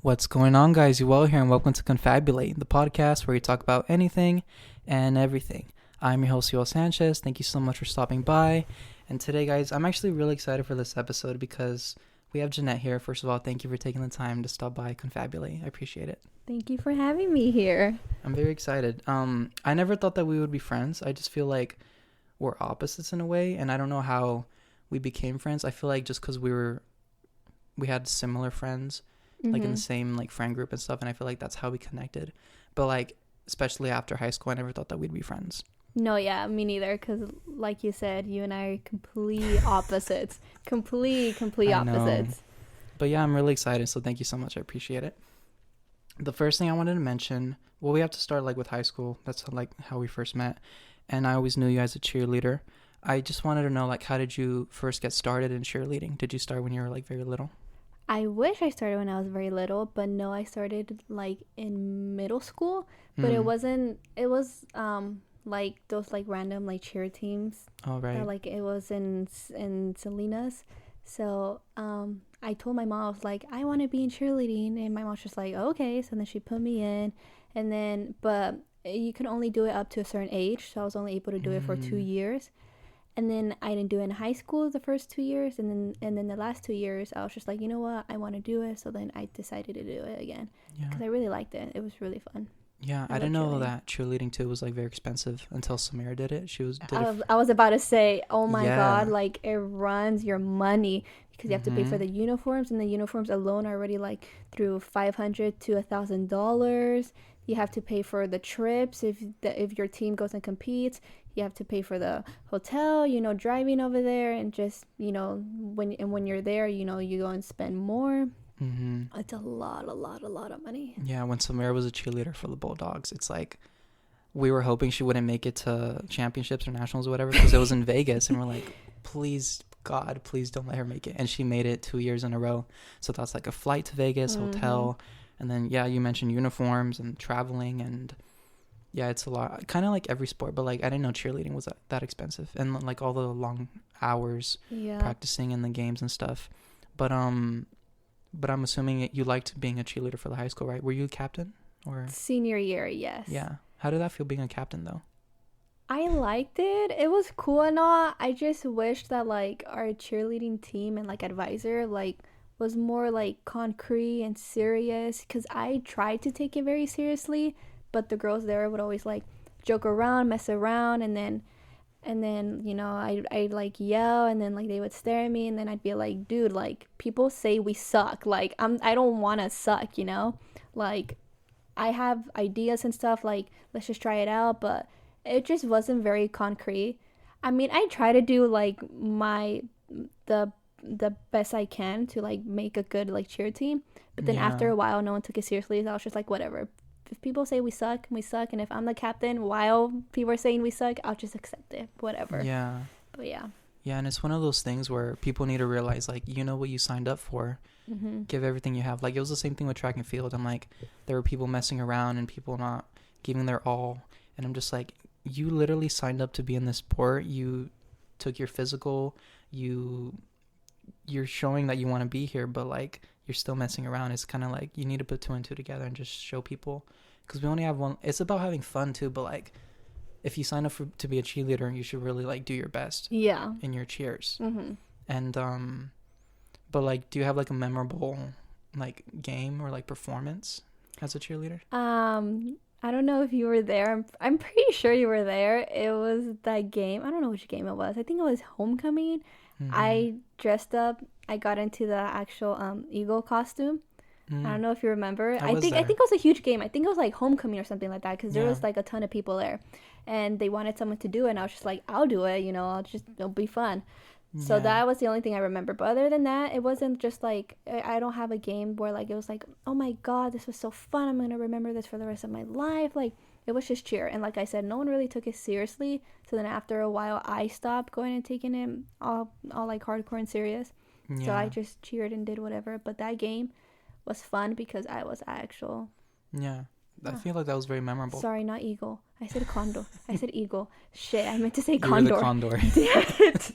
What's going on, guys? You all here, and welcome to Confabulate, the podcast where we talk about anything and everything. I'm your host, Yoel Sanchez. Thank you so much for stopping by. And today, guys, I'm actually really excited for this episode because we have Jeanette here. First of all, thank you for taking the time to stop by Confabulate. I appreciate it. Thank you for having me here. I'm very excited. I never thought that we would be friends. I just feel like we're opposites in a way, and I don't know how we became friends. I feel like just because we had similar friends, like in the same like friend group and stuff, and I feel like that's how we connected. But like especially after high school, I never thought that we'd be friends. No, yeah, me neither, because like you said, you and I are complete opposites. complete opposites. But yeah, I'm really excited, so thank you so much. I appreciate it. The first thing I wanted to mention, well, we have to start like with high school. That's like how we first met, and I always knew you as a cheerleader. I just wanted to know, like, how did you first get started in cheerleading? Did you start when you were like very little? I wish I started when I was very little, but no, I started like in middle school, but it was like those like random like cheer teams. Oh, right. That, like it was in Salinas. So I told my mom, I was like, I want to be in cheerleading, and my mom's just like, okay. So then she put me in, and then but you can only do it up to a certain age, so I was only able to do it for 2 years. And then I didn't do it in high school the first 2 years, and then the last 2 years I was just like, you know what, I want to do it. So then I decided to do it again because I really liked it. It was really fun. Yeah, I didn't know that cheerleading too was like very expensive until Samira did it. I was about to say, oh my God, like it runs your money because you have to pay for the uniforms, and the uniforms alone are already like through $500 to $1,000. You have to pay for the trips if your team goes and competes. You have to pay for the hotel, driving over there, and just, when you're there, you go and spend more. It's a lot of money. Yeah, when Samira was a cheerleader for the Bulldogs, it's like we were hoping she wouldn't make it to championships or nationals or whatever because it was in Vegas, and we're like, please, God, please don't let her make it. And she made it 2 years in a row. So that's like a flight to Vegas, hotel, and then, yeah, you mentioned uniforms and traveling, and yeah, it's a lot. Kind of like every sport, but like I didn't know cheerleading was that expensive, and like all the long hours practicing in the games and stuff. But I'm assuming you liked being a cheerleader for the high school, right? Were you a captain or senior year? Yes. Yeah. How did that feel being a captain though? I liked it. It was cool and all. I just wished that like our cheerleading team and like advisor like was more like concrete and serious, because I tried to take it very seriously, but the girls there would always like joke around, mess around, and then I'd like yell, and then like they would stare at me, and then I'd be like, dude, like people say we suck, like I don't want to suck, like I have ideas and stuff, like let's just try it out, but it just wasn't very concrete. I mean, I try to do like the best I can to like make a good like cheer team, but then after a while no one took it seriously, so I was just like, whatever. If people say we suck, and if I'm the captain while people are saying we suck, I'll just accept it, whatever. Yeah. But yeah, and it's one of those things where people need to realize, like, you know what you signed up for. Give everything you have. Like, it was the same thing with track and field. I'm like, there were people messing around and people not giving their all, and I'm just like, you literally signed up to be in this sport. You took your physical, you're showing that you want to be here, but like you're still messing around. It's kind of like you need to put 2 and 2 together and just show people, because we only have one. It's about having fun too, but like if you sign up to be a cheerleader, you should really like do your best in your cheers. And but like, do you have like a memorable like game or like performance as a cheerleader? I don't know if you were there. I'm pretty sure you were there. It was that game. I don't know which game it was. I think it was homecoming. I dressed up. I got into the actual eagle costume. I don't know if you remember. I think it was a huge game. I think it was like homecoming or something like that, because there was like a ton of people there, and they wanted someone to do it, and I was just like, I'll do it. It'll be fun. So that was the only thing I remember. But other than that, it wasn't just like, I don't have a game where like it was like, oh my God, this was so fun, I'm gonna remember this for the rest of my life. Like, it was just cheer, and like I said, no one really took it seriously. So then after a while, I stopped going and taking it all like hardcore and serious. So I just cheered and did whatever. But that game was fun because I was actual. I feel like that was very memorable. Sorry, not eagle. I said condor. I said eagle. Shit, I meant to say condor. You were the condor. Damn it.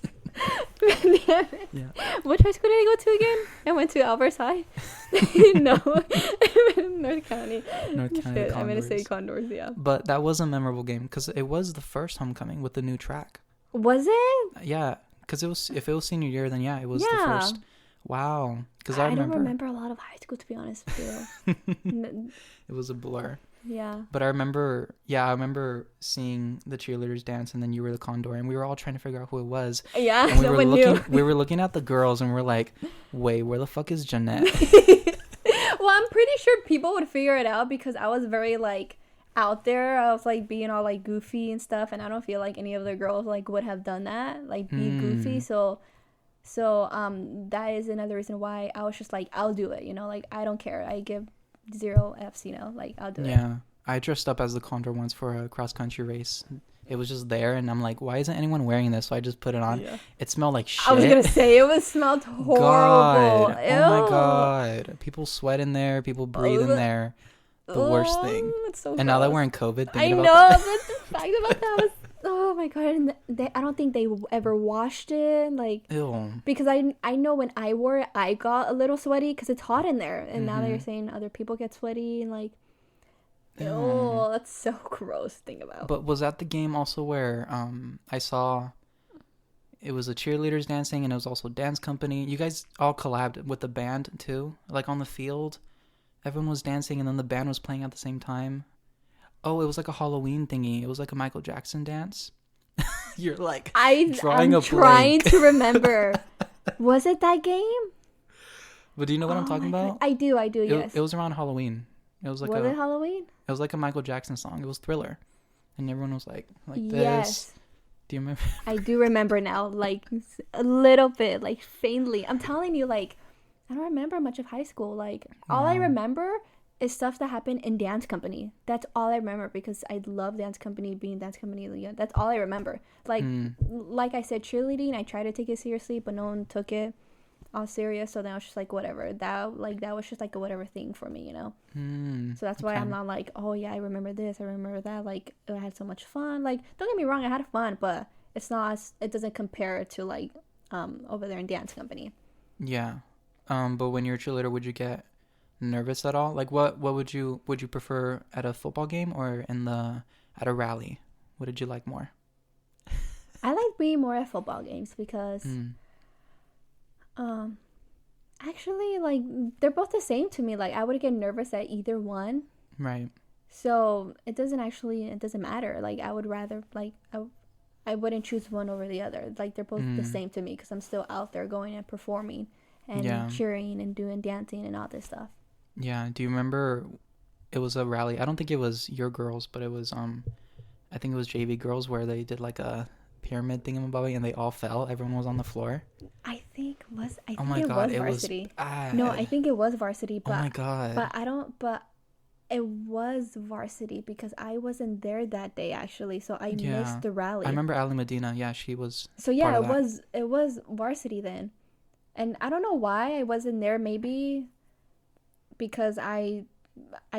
Yeah. Which high school did I go to again? I went to Alberts High. No. North County. North County Shit, Condors. I'm gonna say Condors, yeah. But that was a memorable game because it was the first homecoming with the new track. Was it? Yeah, because if it was senior year, then yeah, it was the Yeah. first. Wow. Because I don't remember a lot of high school, to be honest with you. It was a blur. Yeah. But I remember seeing the cheerleaders dance, and then you were the condor, and we were all trying to figure out who it was. Yeah, And someone knew. we were looking at the girls, and we're like, wait, where the fuck is Jeanette? Well, I'm pretty sure people would figure it out because I was very, like, out there. I was, like, being all, like, goofy and stuff, and I don't feel like any of the girls, like, would have done that, like, be goofy. So that is another reason why I was just like, I'll do it, you know, like, I don't care. I give 0 F's, you know, like, I'll do it. Yeah. I dressed up as the condor once for a cross-country race. It was just there, and I'm like, why isn't anyone wearing this? So I just put it on. Yeah. It smelled like shit. I was going to say, it smelled horrible. God. Ew. Oh, my God. People sweat in there. People breathe in there. The worst thing. It's so and gross. now that we're in COVID, I know, that. but the fact about that was, oh my God, and I don't think they ever washed it, like, ew. Because I know when I wore it, I got a little sweaty because it's hot in there, and now that you're saying other people get sweaty, and like, ew, that's so gross to think about. But was that the game also where I saw it was the cheerleaders dancing, and it was also dance company? You guys all collabed with the band too, like on the field. Everyone was dancing, and then the band was playing at the same time. Oh, it was like a Halloween thingy. It was like a Michael Jackson dance. You're like I'm trying to remember. Was it that game? But do you know what I'm talking about? I do. Yes. It was around Halloween. It was like it Halloween? It was like a Michael Jackson song. It was Thriller, and everyone was like this. Yes. Do you remember? I do remember now, like a little bit, like faintly. I'm telling you, like, I don't remember much of high school. Like, all I remember is stuff that happened in dance company. That's all I remember because I love dance company, being dance company. That's all I remember. Like, like I said, cheerleading, I tried to take it seriously, but no one took it all serious. So then I was just like, whatever. That was just like a whatever thing for me, you know? So that's why I'm not like, oh yeah, I remember this, I remember that. Like, I had so much fun. Like, don't get me wrong, I had fun, but it doesn't compare to like over there in dance company. Yeah. But when you're a cheerleader, would you get nervous at all? Like, what would you prefer at a football game or at a rally? What did you like more? I like being more at football games because actually, like, they're both the same to me. Like, I would get nervous at either one. Right. So it doesn't matter. Like, I would rather, like, I wouldn't choose one over the other. Like, they're both the same to me because I'm still out there going and performing and cheering and doing dancing and all this stuff. Yeah. Do you remember it was a rally? I don't think it was your girls, but it was I think it was JV girls where they did like a pyramid thingamabobby and they all fell. Everyone was on the floor. I think it was varsity. No, I think it was varsity. But, oh my God. But it was varsity because I wasn't there that day actually, so I missed the rally. I remember Ali Medina. Yeah, she was. So yeah, it was varsity then, and I don't know why I wasn't there. Maybe because I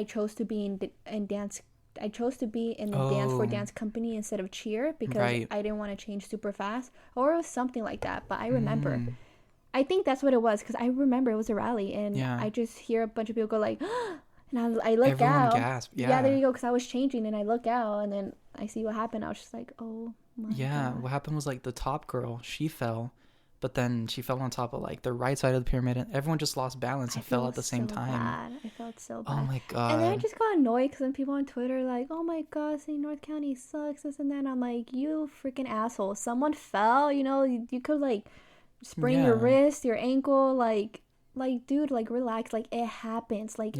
chose to be in dance. I chose to be in the dance company instead of cheer because I didn't want to change super fast, or it was something like that. But I remember, I think that's what it was because I remember it was a rally, and I just hear a bunch of people go like. And I look out. Gasped. Yeah, there you go. Because I was changing, and I look out, and then I see what happened. I was just like, "Oh my God." Yeah, what happened was like the top girl, she fell, but then she fell on top of like the right side of the pyramid, and everyone just lost balance and fell at the same time. Bad. I felt so bad. Oh my God. And then I just got annoyed because then people on Twitter like, "Oh my God, saying North County sucks, this and that." And I'm like, "You freaking asshole! Someone fell. You know, you could like sprain your wrist, your ankle, like, dude, like, relax. Like, it happens. Like,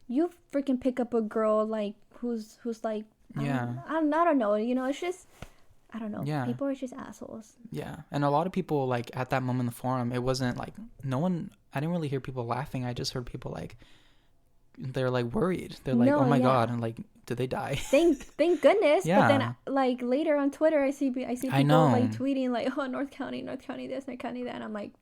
you freaking pick up a girl, like, who's like, I don't know. You know, it's just, I don't know. Yeah. People are just assholes. Yeah. And a lot of people, like, at that moment in the forum, it wasn't, like, I didn't really hear people laughing. I just heard people, like, they're, like, worried. They're like, oh, my God. And, like, did they die? Thank goodness. Yeah. But then, like, later on Twitter, I see people, like, tweeting, like, oh, North County this, North County that. And I'm like,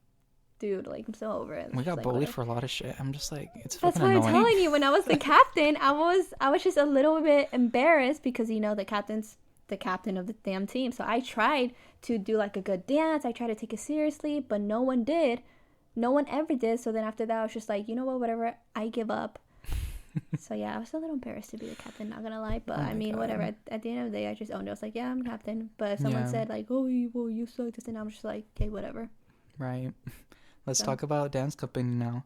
dude, like, I'm so over it. We got bullied for a lot of shit. I'm just like, it's fucking annoying. That's why I'm telling you, when I was the captain, I was just a little bit embarrassed because, you know, the captains the captain of the damn team. So I tried to do like a good dance. I tried to take it seriously, but no one did. No one ever did. So then after that, I was just like, you know what, whatever, I give up. So yeah, I was a little embarrassed to be the captain, not gonna lie. But I mean, whatever. At the end of the day, I just owned it. I was like, yeah, I'm captain. But if someone said like, oh, you suck, and I was just like, okay, whatever. Right. Let's talk about dance company now.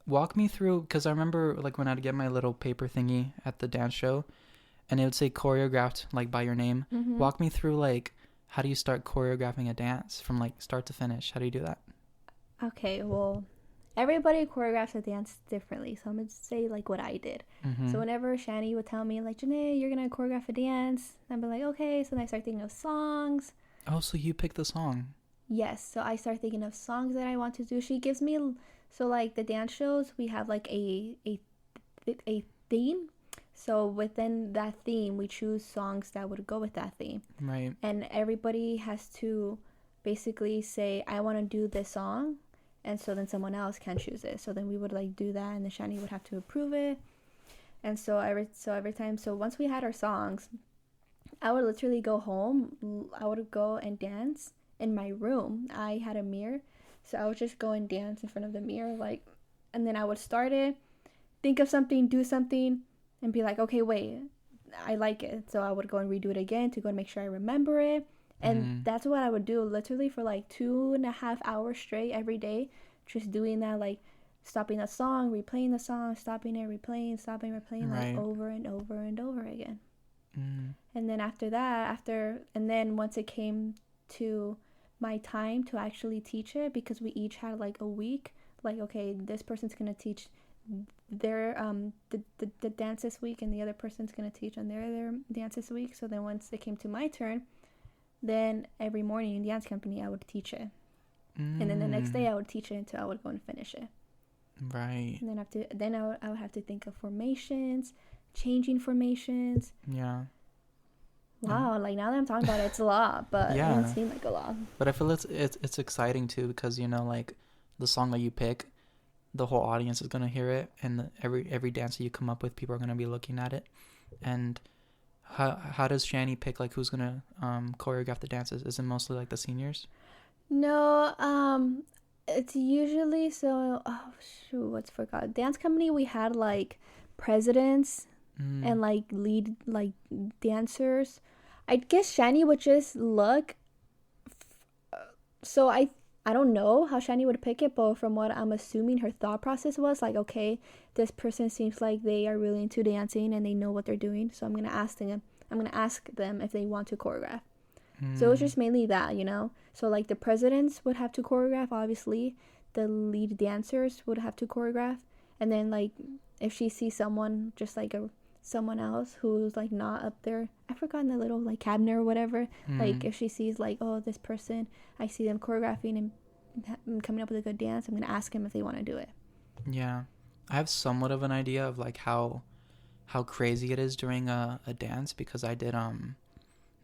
Walk me through, because I remember like when I'd get my little paper thingy at the dance show, and it would say choreographed like by your name. Mm-hmm. Walk me through like, how do you start choreographing a dance from like start to finish? How do you do that? Okay, well, everybody choreographs a dance differently, so I'm gonna say like what I did. Mm-hmm. So whenever Shani would tell me like, Jeanette, you're gonna choreograph a dance, I'd be like, okay. So then I start thinking of songs. Oh, so you pick the song? Yes. So I start thinking of songs that I want to do. She gives me, so like the dance shows, we have like a theme. So within that theme, we choose songs that would go with that theme. Right. And everybody has to basically say, I want to do this song. And so then someone else can choose it. So then we would like do that, and the Shani would have to approve it. And so every time, so once we had our songs, I would literally go home. I would go and dance in my room. I had a mirror, so I would just go and dance in front of the mirror, like, and then I would start it, think of something, do something, and be like, okay, wait, I like it. So I would go and redo it again to go and make sure I remember it. And that's what I would do literally for like 2.5 hours straight every day, just doing that, like stopping the song, replaying the song, stopping it, replaying, stopping, replaying, right. Like over and over and over again. And then after that, and then once it came to my time to actually teach it, because we each had like a week, like, okay, this person's gonna teach their the dance this week, and the other person's gonna teach on their dance this week. So then once it came to my turn, then every morning in the dance company I would teach it, and then the next day I would teach it until I would go and finish it. Right. And then I would have to think of formations, changing formations. Yeah. Wow, like now that I'm talking about it, it's a lot, but it doesn't seem like a lot. But I feel it's exciting too, because you know, like the song that you pick, the whole audience is gonna hear it, and every dance that you come up with, people are gonna be looking at it. And how does Shani pick like who's gonna choreograph the dances? Is it mostly like the seniors? No, it's usually what's forgot. Dance company, we had like presidents and like lead like dancers. I guess Shani would just look. So I don't know how Shani would pick it, but from what I'm assuming, her thought process was like, okay, this person seems like they are really into dancing and they know what they're doing, so I'm gonna ask them if they want to choreograph. So it was just mainly that, you know. So like the presidents would have to choreograph, obviously. The lead dancers would have to choreograph, and then like if she sees someone, just like someone else who's like not up there, I forgot, the little like cabinet or whatever, like if she sees like, oh, this person, I see them choreographing and coming up with a good dance, I'm gonna ask them if they want to do it. Yeah, I have somewhat of an idea of like how crazy it is during a dance, because I did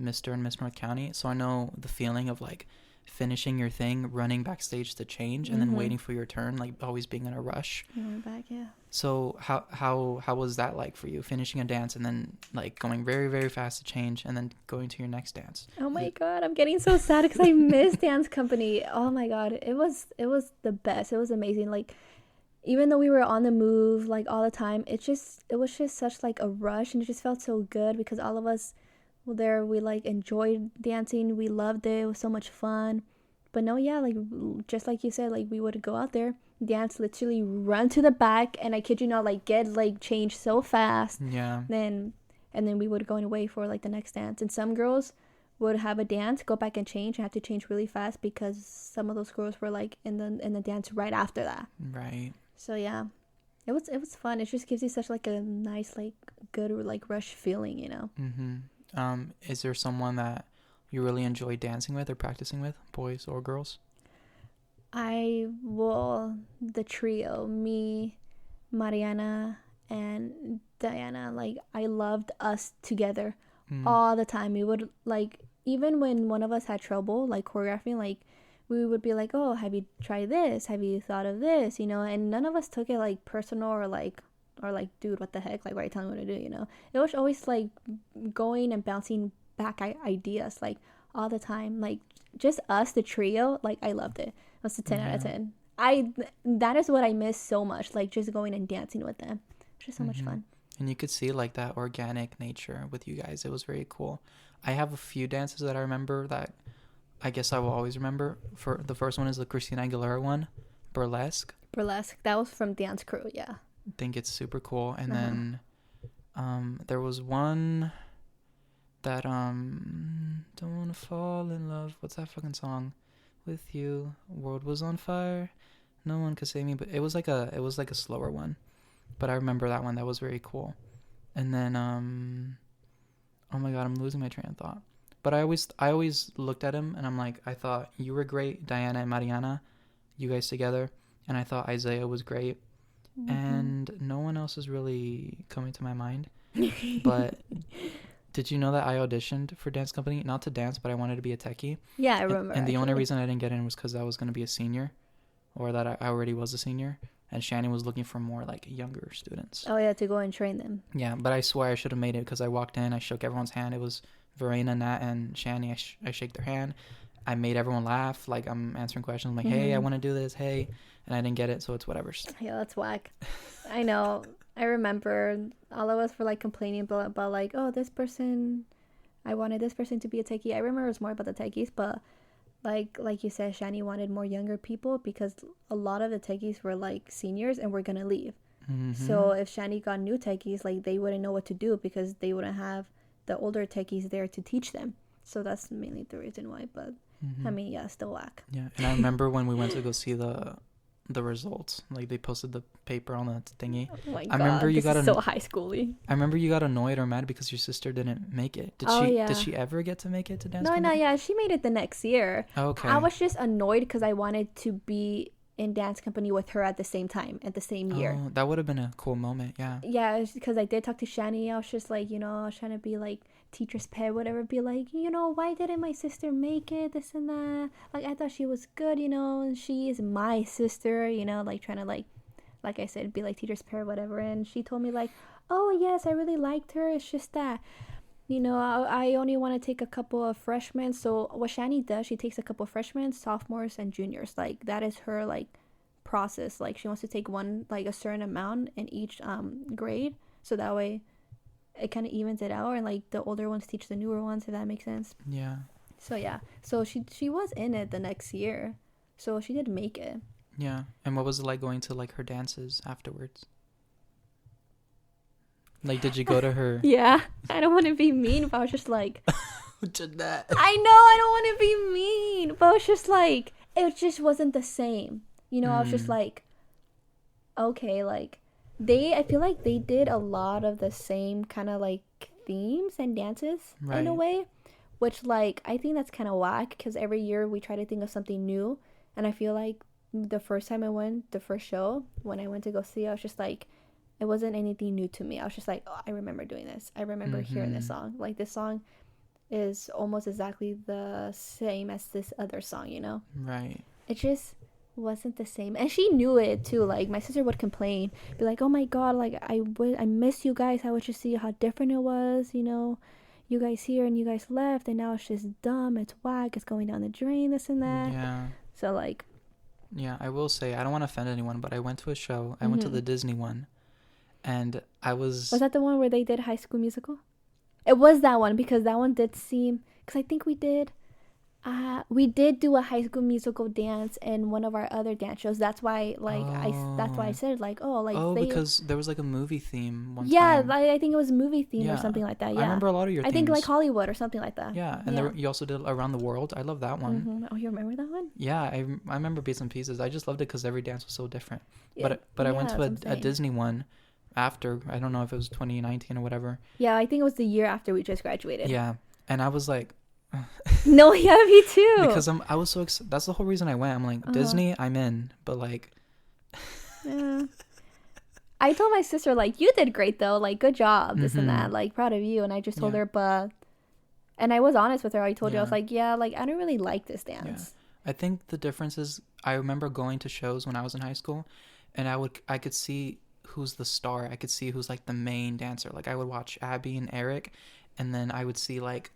Mr. and Miss North County, so I know the feeling of like finishing your thing, running backstage to change, and then waiting for your turn, like always being in a rush. You went back, yeah. So how was that like for you, finishing a dance and then like going very, very fast to change and then going to your next dance? Oh my god, I'm getting so sad because I miss dance company. Oh my god, it was the best. It was amazing. Like, even though we were on the move like all the time, it was just such like a rush, and it just felt so good because all of us there, we like enjoyed dancing, we loved it was so much fun. But no, yeah, like just like you said, like we would go out there, dance, literally run to the back, and I kid you not, like get like changed so fast. Yeah. And then we would go away for like the next dance, and some girls would have a dance, go back and change, and have to change really fast because some of those girls were like in the dance right after that. Right. So yeah, it was fun. It just gives you such like a nice, like good like rush feeling, you know. Is there someone that you really enjoy dancing with or practicing with, boys or girls? The trio, me, Mariana, and Diana, like I loved us together all the time. We would like, even when one of us had trouble like choreographing, like we would be like, oh, have you tried this? Have you thought of this? You know, and none of us took it like personal or like, or like, dude, what the heck? Like, why are you telling me what to do? You know, it was always like going and bouncing back ideas like all the time. Like just us, the trio. Like I loved it. It was a 10 out of 10. That is what I miss so much. Like just going and dancing with them. It's just so much fun. And you could see like that organic nature with you guys. It was very cool. I have a few dances that I remember that I guess I will always remember. For the first one is the Christina Aguilera one, Burlesque. That was from Dance Crew. Yeah, I think it's super cool. And then there was one that don't wanna fall in love. What's that fucking song? With you, world was on fire. No one could save me. But it was like a slower one. But I remember that one. That was very cool. And then oh my god, I'm losing my train of thought. But I always looked at him and I'm like, I thought you were great, Diana and Mariana, you guys together, and I thought Isaiah was great, and no one else is really coming to my mind. But did you know that I auditioned for dance company, not to dance, but I wanted to be a techie? Yeah, I remember. And the only reason I didn't get in was because I was going to be a senior, or that I already was a senior. And Shani was looking for more like younger students. Oh yeah, to go and train them. Yeah, but I swear I should have made it because I walked in, I shook everyone's hand. It was Verena, Nat, and Shani. I shake their hand. I made everyone laugh. Like I'm answering questions. I'm like, hey, I want to do this. Hey, and I didn't get it, so it's whatever. Yeah, that's whack. I know. I remember all of us were like complaining about like, oh, this person, I wanted this person to be a techie. I remember it was more about the techies, but. Like you said, Shani wanted more younger people because a lot of the techies were like seniors and were gonna leave. So if Shani got new techies, like they wouldn't know what to do because they wouldn't have the older techies there to teach them. So that's mainly the reason why. But I mean, yeah, still whack. Yeah, and I remember when we went to go see the results, like they posted the paper on the thingy. Oh my god, I remember you got so high schooly. I remember you got annoyed or mad because your sister didn't make it. Did she ever get to make it to dance? No, yeah, she made it the next year. Okay. I was just annoyed because I wanted to be in dance company with her at the same time, at the same year. Oh, that would have been a cool moment. Yeah, because I did talk to Shani. I was just like, I was trying to be like teacher's pet, whatever, be like, why didn't my sister make it, this and that, like I thought she was good, and she is my sister, like trying to like I said, be like teacher's pet, whatever. And she told me like, oh yes, I really liked her, it's just that I only want to take a couple of freshmen. So what Shani does, she takes a couple of freshmen, sophomores, and juniors. Like that is her like process. Like she wants to take one, like a certain amount in each grade, so that way it kind of evens it out, and like the older ones teach the newer ones, if that makes sense. Yeah. So yeah, so she was in it the next year, so she did make it. Yeah. And what was it like going to like her dances afterwards? Like, did you go to her? Yeah, I don't want to be mean, but I was just like, Jeanette. I know I don't want to be mean, but it was just like, it just wasn't the same. I was just like, okay, like I feel like they did a lot of the same kind of like themes and dances in a way, which like I think that's kind of whack because every year we try to think of something new, and I feel like the first time I went, the first show when I went to go see, I was just like, it wasn't anything new to me. I was just like, oh, I remember doing this. I remember hearing this song. Like this song is almost exactly the same as this other song, Right. It just wasn't the same. And she knew it too. Like my sister would complain, be like, oh my god, like I miss you guys. I would just see how different it was, you guys here and you guys left, and now it's just dumb, it's whack, it's going down the drain, this and that. Yeah. So like, yeah, I will say, I don't want to offend anyone, but I went to a show. I went to the Disney one. And I was that the one where they did High School Musical? It was that one, because that one did seem, because I think we did do a High School Musical dance in one of our other dance shows. That's why that's why I said like, because there was like a movie theme one time. Yeah, I think it was movie theme or something like that. Yeah, I remember a lot of your themes. I think like Hollywood or something like that. Yeah, and you also did Around the World. I love that one. Oh, you remember that one? Yeah, I remember bits and pieces. I just loved it because every dance was so different. Yeah. But I went to a Disney one after, I don't know if it was 2019 or whatever. Yeah, I think it was the year after we just graduated. Yeah, and I was like, no, yeah, me too. Because I was so excited. That's the whole reason I went. I'm like, Disney, I'm in, but like, yeah. I told my sister like, you did great though, like good job, this and that, like proud of you. And I just told her, and I was honest with her. I told her, I was like, yeah, like I don't really like this dance. Yeah. I think the difference is, I remember going to shows when I was in high school, and I could see who's the star. I could see who's like the main dancer. Like I would watch Abby and Eric, and then I would see like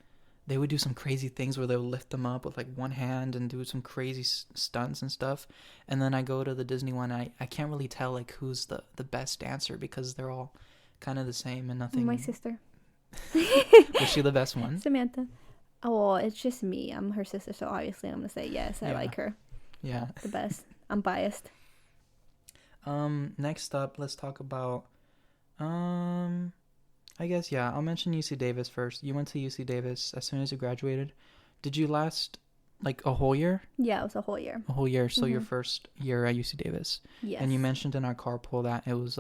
they would do some crazy things where they would lift them up with like one hand and do some crazy stunts and stuff. And then I go to the Disney one. I can't really tell like who's the best dancer because they're all kind of the same and nothing. My sister. Was she the best one? Samantha. Oh, well, it's just me. I'm her sister, so obviously I'm gonna say yes. I like her. Yeah. The best. I'm biased. Next up, let's talk about I guess, yeah, I'll mention UC Davis first. You went to UC Davis as soon as you graduated. Did you last, like, a whole year? Yeah, it was a whole year. A whole year, so your first year at UC Davis. Yes. And you mentioned in our carpool that it was,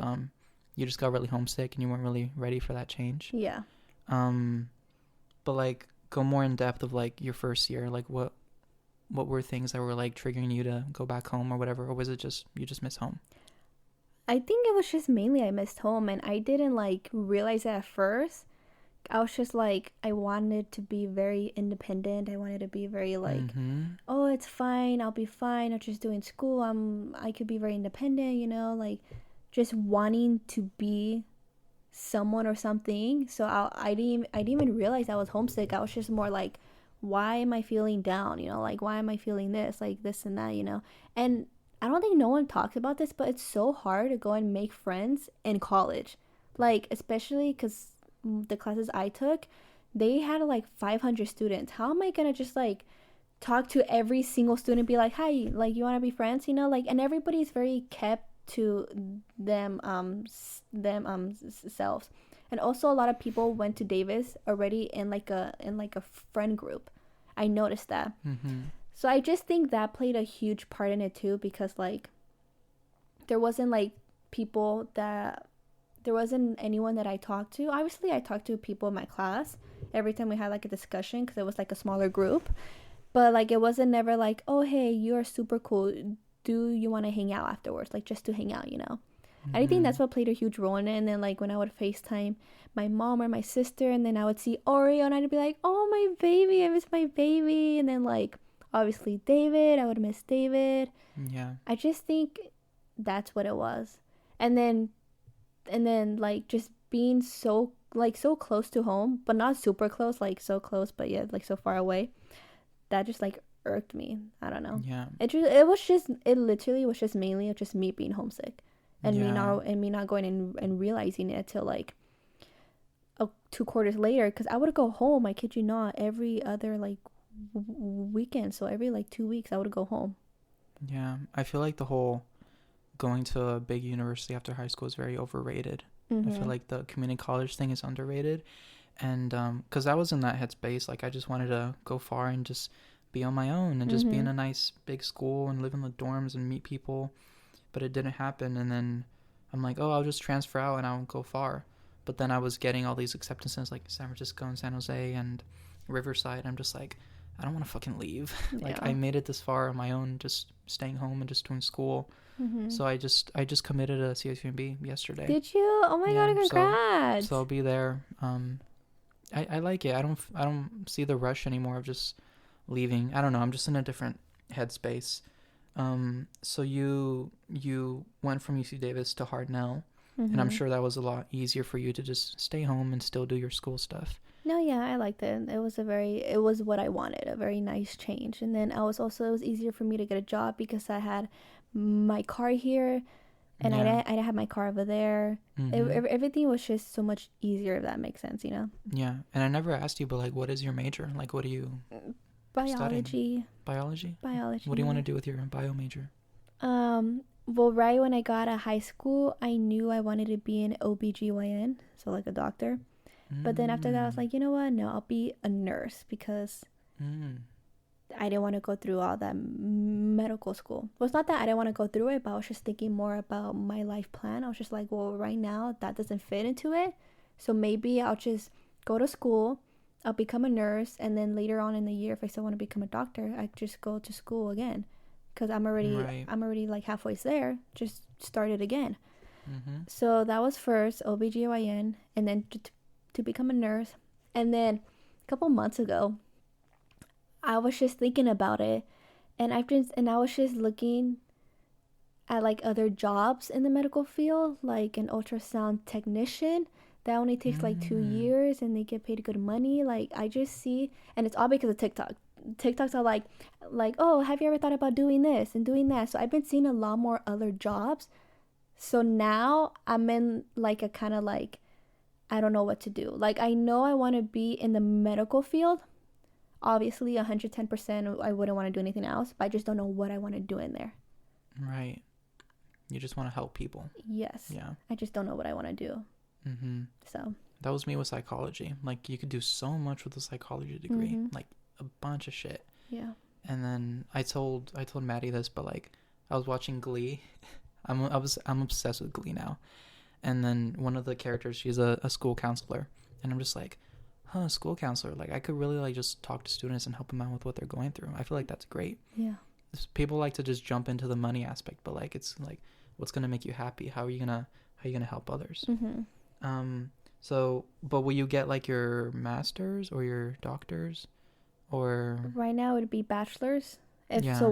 you just got really homesick and you weren't really ready for that change. Yeah. But, like, go more in depth of, like, your first year. Like, what were things that were, like, triggering you to go back home or whatever? Or was it just, you just miss home? I think it was just mainly I missed home, and I didn't like realize it at first. I was just like, I wanted to be very independent. I wanted to be very like, oh, it's fine. I'll be fine. I'm just doing school. I could be very independent, you know, like just wanting to be someone or something. So I didn't even realize I was homesick. I was just more like, why am I feeling down? You know, like, why am I feeling this, like this and that, you know? And I don't think no one talks about this, but it's so hard to go and make friends in college. Like, especially because the classes I took, they had like 500 students. How am I going to just like talk to every single student and be like, hi, like, you want to be friends, you know? Like, and everybody's very kept to selves. And also a lot of people went to Davis already in like a friend group. I noticed that. So I just think that played a huge part in it too, because like there wasn't anyone that I talked to. Obviously I talked to people in my class every time we had like a discussion, because it was like a smaller group, but like it wasn't never like, oh hey, you're super cool, do you want to hang out afterwards, like just to hang out, you know. I think that's what played a huge role in it. And then like when I would FaceTime my mom or my sister, and then I would see Oreo and I'd be like, oh my baby, I miss my baby. And then like obviously David, I would miss David. Yeah. I just think that's what it was. And then like just being so close to home, but not super close, like so close, but yeah, like so far away. That just like irked me. I don't know. Yeah. It literally was just mainly just me being homesick. And me not going and realizing it till like 2 quarters later, because I would go home, I kid you not, every other like weekend. So every like 2 weeks I would go home. Yeah, I feel like the whole going to a big university after high school is very overrated. I feel like the community college thing is underrated. And because I was in that headspace, like I just wanted to go far and just be on my own and just be in a nice big school and live in the dorms and meet people. But it didn't happen. And then I'm like, oh, I'll just transfer out and I won't go far. But then I was getting all these acceptances like San Francisco and San Jose and Riverside. I'm just like, I don't want to fucking leave. Like I made it this far on my own, just staying home and just doing school. So I just committed a CSUMB yesterday. Did you? Oh my god, congrats. So I'll be there. I like it. I don't see the rush anymore of just leaving. I don't know. I'm just in a different headspace. So you went from UC Davis to Hartnell, and I'm sure that was a lot easier for you to just stay home and still do your school stuff. No, yeah, I liked it. It was what I wanted, a very nice change. And then it was easier for me to get a job because I had my car here, and I didn't have my car over there. Everything was just so much easier, if that makes sense, you know? Yeah, and I never asked you, but like, what is your major? Like, what do you Biology. studying? Biology? Biology. What do you want to do with your bio major? Well, right when I got out of high school, I knew I wanted to be an OBGYN, so like a doctor. But then after that, I was like, you know what? No, I'll be a nurse, because I didn't want to go through all that medical school. Well, it's not that I didn't want to go through it, but I was just thinking more about my life plan. I was just like, well, right now that doesn't fit into it. So maybe I'll just go to school, I'll become a nurse, and then later on in the year, if I still want to become a doctor, I just go to school again, because I'm already like halfway there. Just start it again. So that was first OBGYN, and then to become a nurse. And then a couple months ago, I was just thinking about it, and I was just looking at like other jobs in the medical field, like an ultrasound technician. That only takes like 2 years and they get paid good money. Like I just see, and it's all because of TikTok. TikToks are like, oh, have you ever thought about doing this and doing that? So I've been seeing a lot more other jobs. So now I'm in like a kind of like, I don't know what to do. Like I know I want to be in the medical field. Obviously, 110%, I wouldn't want to do anything else, but I just don't know what I want to do in there. Right. You just want to help people. Yes. Yeah. I just don't know what I want to do. Mm-hmm. So. That was me with psychology. Like, you could do so much with a psychology degree. Mm-hmm. Like, a bunch of shit. Yeah. And then I told Maddie this, but like, I was watching Glee. I'm obsessed with Glee now. And then one of the characters, she's a school counselor. And I'm just like, school counselor. Like, I could really like just talk to students and help them out with what they're going through. I feel like that's great. Yeah. People like to just jump into the money aspect, but like, it's like, what's gonna make you happy? How are you gonna help others? Mm-hmm. So, but will you get like your master's or your doctor's, or right now it would be bachelor's. Yeah. So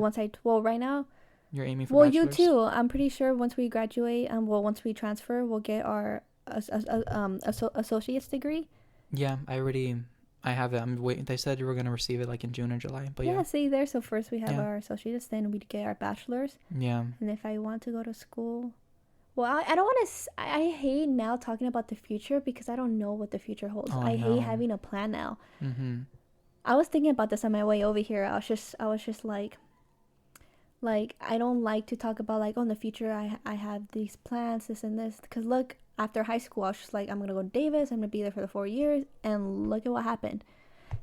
right now. You're aiming for well, bachelor's? you too. I'm pretty sure once we graduate, once we transfer, we'll get our associate's degree. Yeah, I have it. I'm waiting. They said you were gonna receive it like in June or July, but yeah. See there. So first we have our associates, then we get our bachelor's. Yeah. And if I want to go to school, well, I don't want to. I hate now talking about the future because I don't know what the future holds. I hate having a plan now. Mm-hmm. I was thinking about this on my way over here. I was just like I don't like to talk about like, oh, in the future I have these plans, this and this. Because look, after high school, I was just like, I'm going to go to Davis. I'm going to be there for the 4 years. And look at what happened.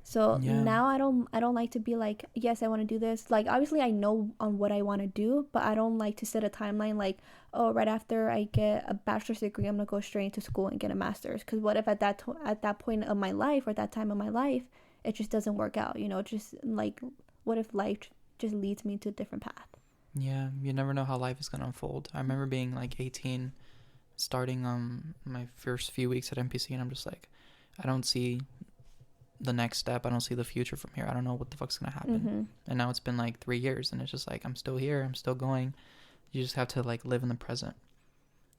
So now I don't like to be like, yes, I want to do this. Like, obviously, I know on what I want to do. But I don't like to set a timeline like, oh, right after I get a bachelor's degree, I'm going to go straight into school and get a master's. Because what if at that point of my life or that time of my life, it just doesn't work out? You know, just like, what if life just leads me to a different path? Yeah, you never know how life is going to unfold. I remember being like 18, starting my first few weeks at MPC, and I'm just like, I don't see the next step. I don't see the future from here. I don't know what the fuck's going to happen. Mm-hmm. And now it's been like 3 years, and it's just like, I'm still here. I'm still going. You just have to like live in the present.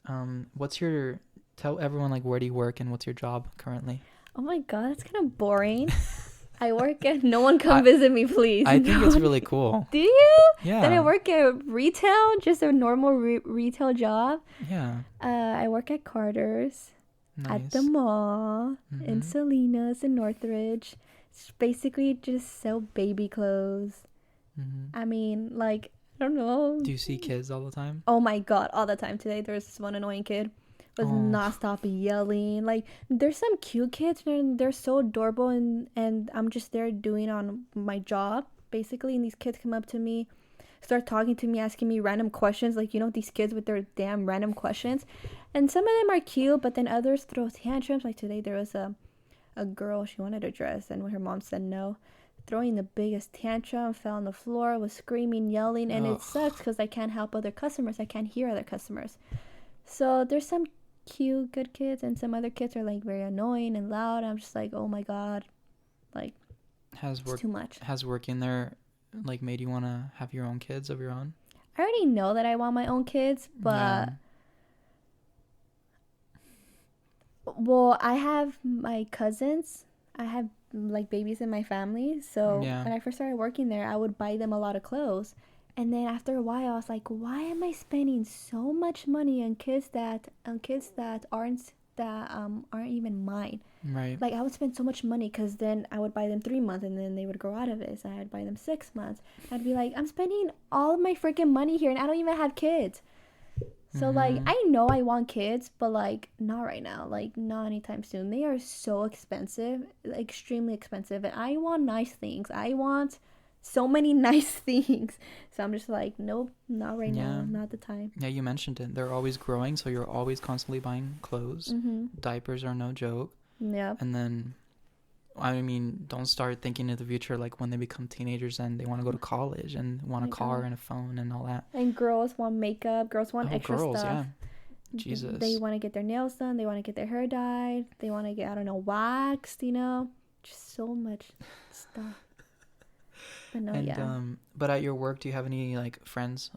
Tell everyone like, where do you work and what's your job currently? Oh my God, that's kind of boring. I work at, no one come visit me, please. I think it's really cool. Do you? Yeah. Then I work at retail, just a normal retail job. Yeah. I work at Carter's, Nice. at the mall, in Salinas, in Northridge. It's basically just sell baby clothes. Mm-hmm. I mean, like, I don't know. Do you see kids all the time? Oh my God, all the time. Today there was this one annoying kid. Was not stop yelling. Like, there's some cute kids and they're so adorable, and I'm just there doing on my job basically, and these kids come up to me, start talking to me, asking me random questions, like, you know, these kids with their damn random questions. And some of them are cute, but then others throw tantrums. Like today there was a girl, she wanted a dress, and when her mom said no, throwing the biggest tantrum, fell on the floor, was screaming, yelling. And it sucks because I can't help other customers, I can't hear other customers. So there's some cute good kids, and some other kids are like very annoying and loud. I'm just like, oh my God, like, it's too much. Has working there like made you want to have your own kids of your own? I already know that I want my own kids, but well, I have my cousins, I have like babies in my family, so when I first started working there, I would buy them a lot of clothes. And then after a while, I was like, why am I spending so much money on kids that aren't even mine? Right. Like, I would spend so much money because then I would buy them 3 months and then they would grow out of it. So I'd buy them 6 months. I'd be like, I'm spending all of my freaking money here and I don't even have kids. So like, I know I want kids, but like, not right now. Like, not anytime soon. They are so expensive, extremely expensive. And I want nice things. I want so many nice things. So I'm just like, nope, not right now, not the time. Yeah, you mentioned it. They're always growing, so you're always constantly buying clothes. Diapers are no joke. Yeah. And then, I mean, don't start thinking of the future like when they become teenagers and they want to go to college and want a car and a phone and all that. And girls want makeup. Girls want extra stuff. Yeah. Jesus. They want to get their nails done. They want to get their hair dyed. They want to get, I don't know, waxed, you know. Just so much stuff. But no, And yeah. but at your work, do you have any like friends,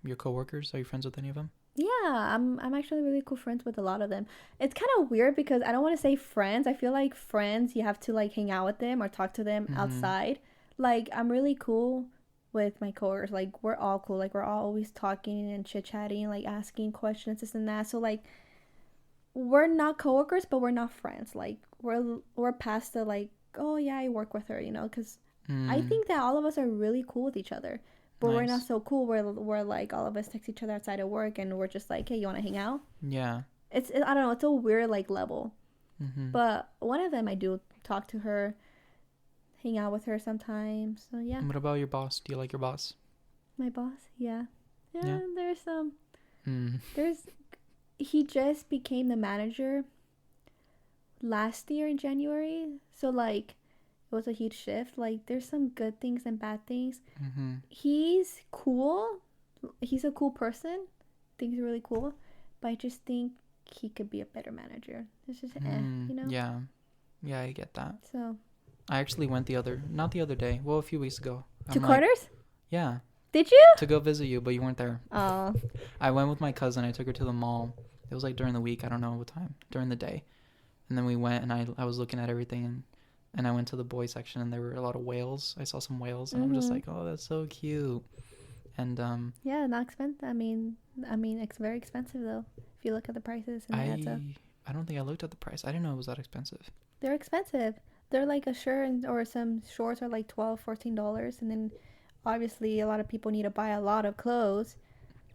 your coworkers? Are you friends with any of them? Yeah, I'm actually really cool friends with a lot of them. It's kind of weird because I don't want to say friends. I feel like friends, you have to like hang out with them or talk to them Mm-hmm. outside. Like I'm really cool with my coworkers. Like we're all cool. Like we're all always talking and chit-chatting, like asking questions, this and that. So like we're not coworkers, but we're not friends. Like we're past the like, oh yeah, I work with her, because I Mm, think that all of us are really cool with each other. But we're not nice. so cool. We're like all of us text each other outside of work, and we're just like, hey, you want to hang out? Yeah. I don't know. It's a weird like level. Mm-hmm. But one of them I do talk to her, hang out with her sometimes. So yeah, What about your boss? Do you like your boss? my boss. Yeah, Yeah. yeah. Mm. There's he just became the manager last year in January. So like it was a huge shift. Like there's some good things and bad things. Mm-hmm. He's cool. He's a cool person. Think he's really cool. But I just think he could be a better manager. It's just Mm. you know? Yeah. Yeah, I get that. So I actually went not the other day. Well, a few weeks ago. to I'm like, Carter's? yeah, Did you? to go visit you, but you weren't there. Oh. I went with my cousin. I took her to the mall. It was like during the week. I don't know what time. During the day. And then we went and I was looking at everything and I went to the boy section and there were a lot of whales. I saw some whales and I'm just like, oh, that's so cute. And Yeah, not expensive. I mean, it's very expensive though. If you look at the prices and it adds up. I don't think I looked at the price. I didn't know it was that expensive. They're expensive. They're like a shirt or some shorts are like $12, $14, and then obviously a lot of people need to buy a lot of clothes.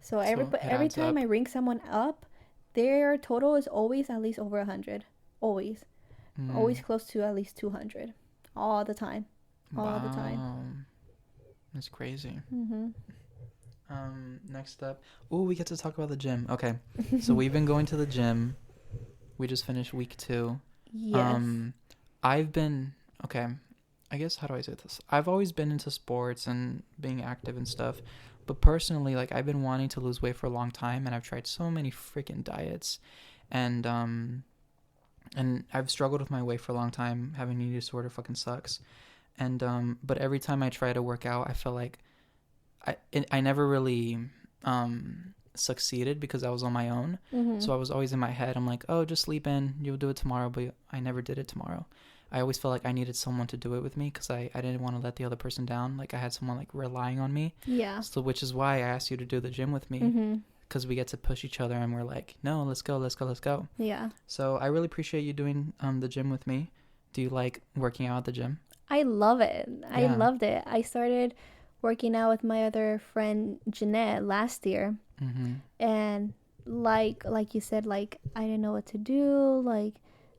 So So it every adds time up. I ring someone up, their total is always at least over 100. Always, always Mm, close to at least 200, all the time, all the time. wow. That's crazy. Mhm. Next up. Oh, we get to talk about the gym. Okay. So we've been going to the gym. We just finished week 2. Yes. I've been okay. I guess how do I say this? I've always been into sports and being active and stuff, but personally, like I've been wanting to lose weight for a long time, and I've tried so many freaking diets, and I've struggled with my weight for a long time. Having an eating disorder fucking sucks, and but every time I try to work out, I feel like I never really succeeded because I was on my own. Mhm. So I was always in my head. I'm like, oh, just sleep in. You'll do it tomorrow. But I never did it tomorrow. I always felt like I needed someone to do it with me because I didn't want to let the other person down. Like I had someone like relying on me. Yeah. So which is why I asked you to do the gym with me Mhm. because we get to push each other and we're like, no, let's go, let's go, let's go. Yeah. So I really appreciate you doing the gym with me. Do you like working out at the gym? I love it. I Yeah. loved it. I started working out with my other friend Jeanette last year, Mm-hmm. and like you said, like I didn't know what to do. Like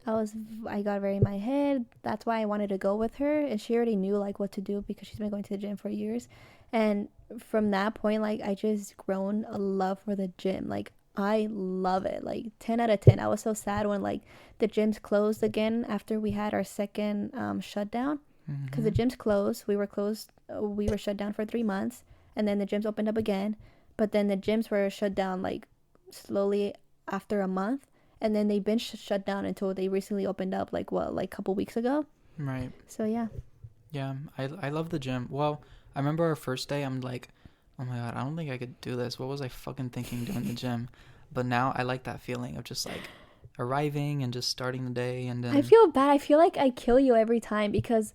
I got very in my head. That's why I wanted to go with her, and she already knew like what to do because she's been going to the gym for years. And from that point, like I just grown a love for the gym. Like I love it. Like 10 out of 10. I was so sad when like the gyms closed again after we had our second shutdown because the Mm-hmm. gyms closed. We were closed. We were shut down for 3 months, and then the gyms opened up again. But then the gyms were shut down like slowly after a month, and then they've been shut down until they recently opened up like what, like a couple weeks ago. Right. So yeah. Yeah, I love the gym. Well, I remember our first day, I'm like, oh my God, I don't think I could do this. What was I fucking thinking doing the gym? But now I like that feeling of just like arriving and just starting the day and I then, feel bad. I feel like I kill you every time because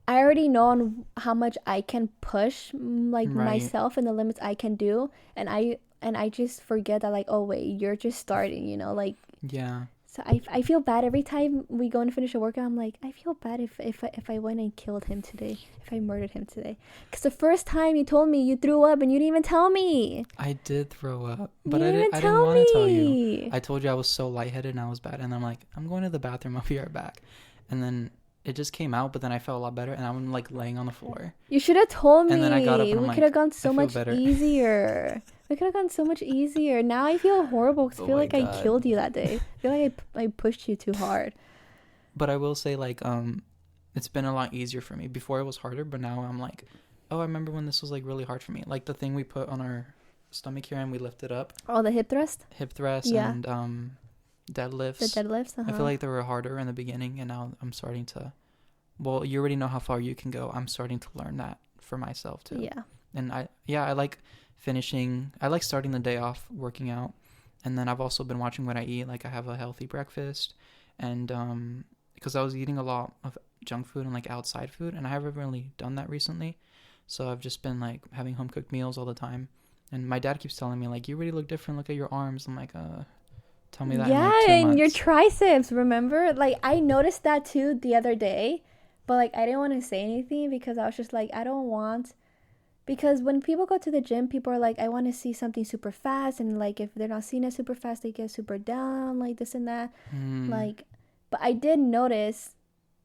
I already know on how much I can push like right. myself and the limits I can do, and I just forget that like, oh wait, you're just starting, like. Yeah. So I feel bad every time we go and finish a workout. I'm like, I feel bad if I went and killed him today, if I murdered him today. Because the first time you told me you threw up and you didn't even tell me. I did throw up, You but didn't even I didn't tell want to tell you. me. I told you I was so lightheaded and I was bad. And I'm like, I'm going to the bathroom. I'll be right back. And then it just came out, but then I felt a lot better and I'm like laying on the floor. You should have told me. And then I got up and I'm We like, could have gone I so feel much better. easier. We could have gone so much easier. Now I feel horrible because I Oh feel my like I God. killed you that day. I feel like I pushed you too hard. But I will say like, it's been a lot easier for me. Before it was harder, but now I'm like, oh, I remember when this was like really hard for me. Like the thing we put on our stomach here and we lifted up, Oh, the hip thrust? hip thrusts Yeah. and deadlifts. The deadlifts? I Uh-huh. feel like they were harder in the beginning and now I'm starting to well, you already know how far you can go. I'm starting to learn that for myself too. Yeah. And I like I like starting the day off working out. And then I've also been watching what I eat. Like I have a healthy breakfast, and because I was eating a lot of junk food and like outside food, and I haven't really done that recently. So I've just been like having home cooked meals all the time. And my dad keeps telling me like, you really look different. Look at your arms. I'm like, tell me that in like 2 months. And your triceps, remember? Like I noticed that too the other day, but like I didn't want to say anything because I was just like, I don't want. Because when people go to the gym, people are like, I want to see something super fast. And, like, if they're not seeing it super fast, they get super down, like this and that. Like, but I did notice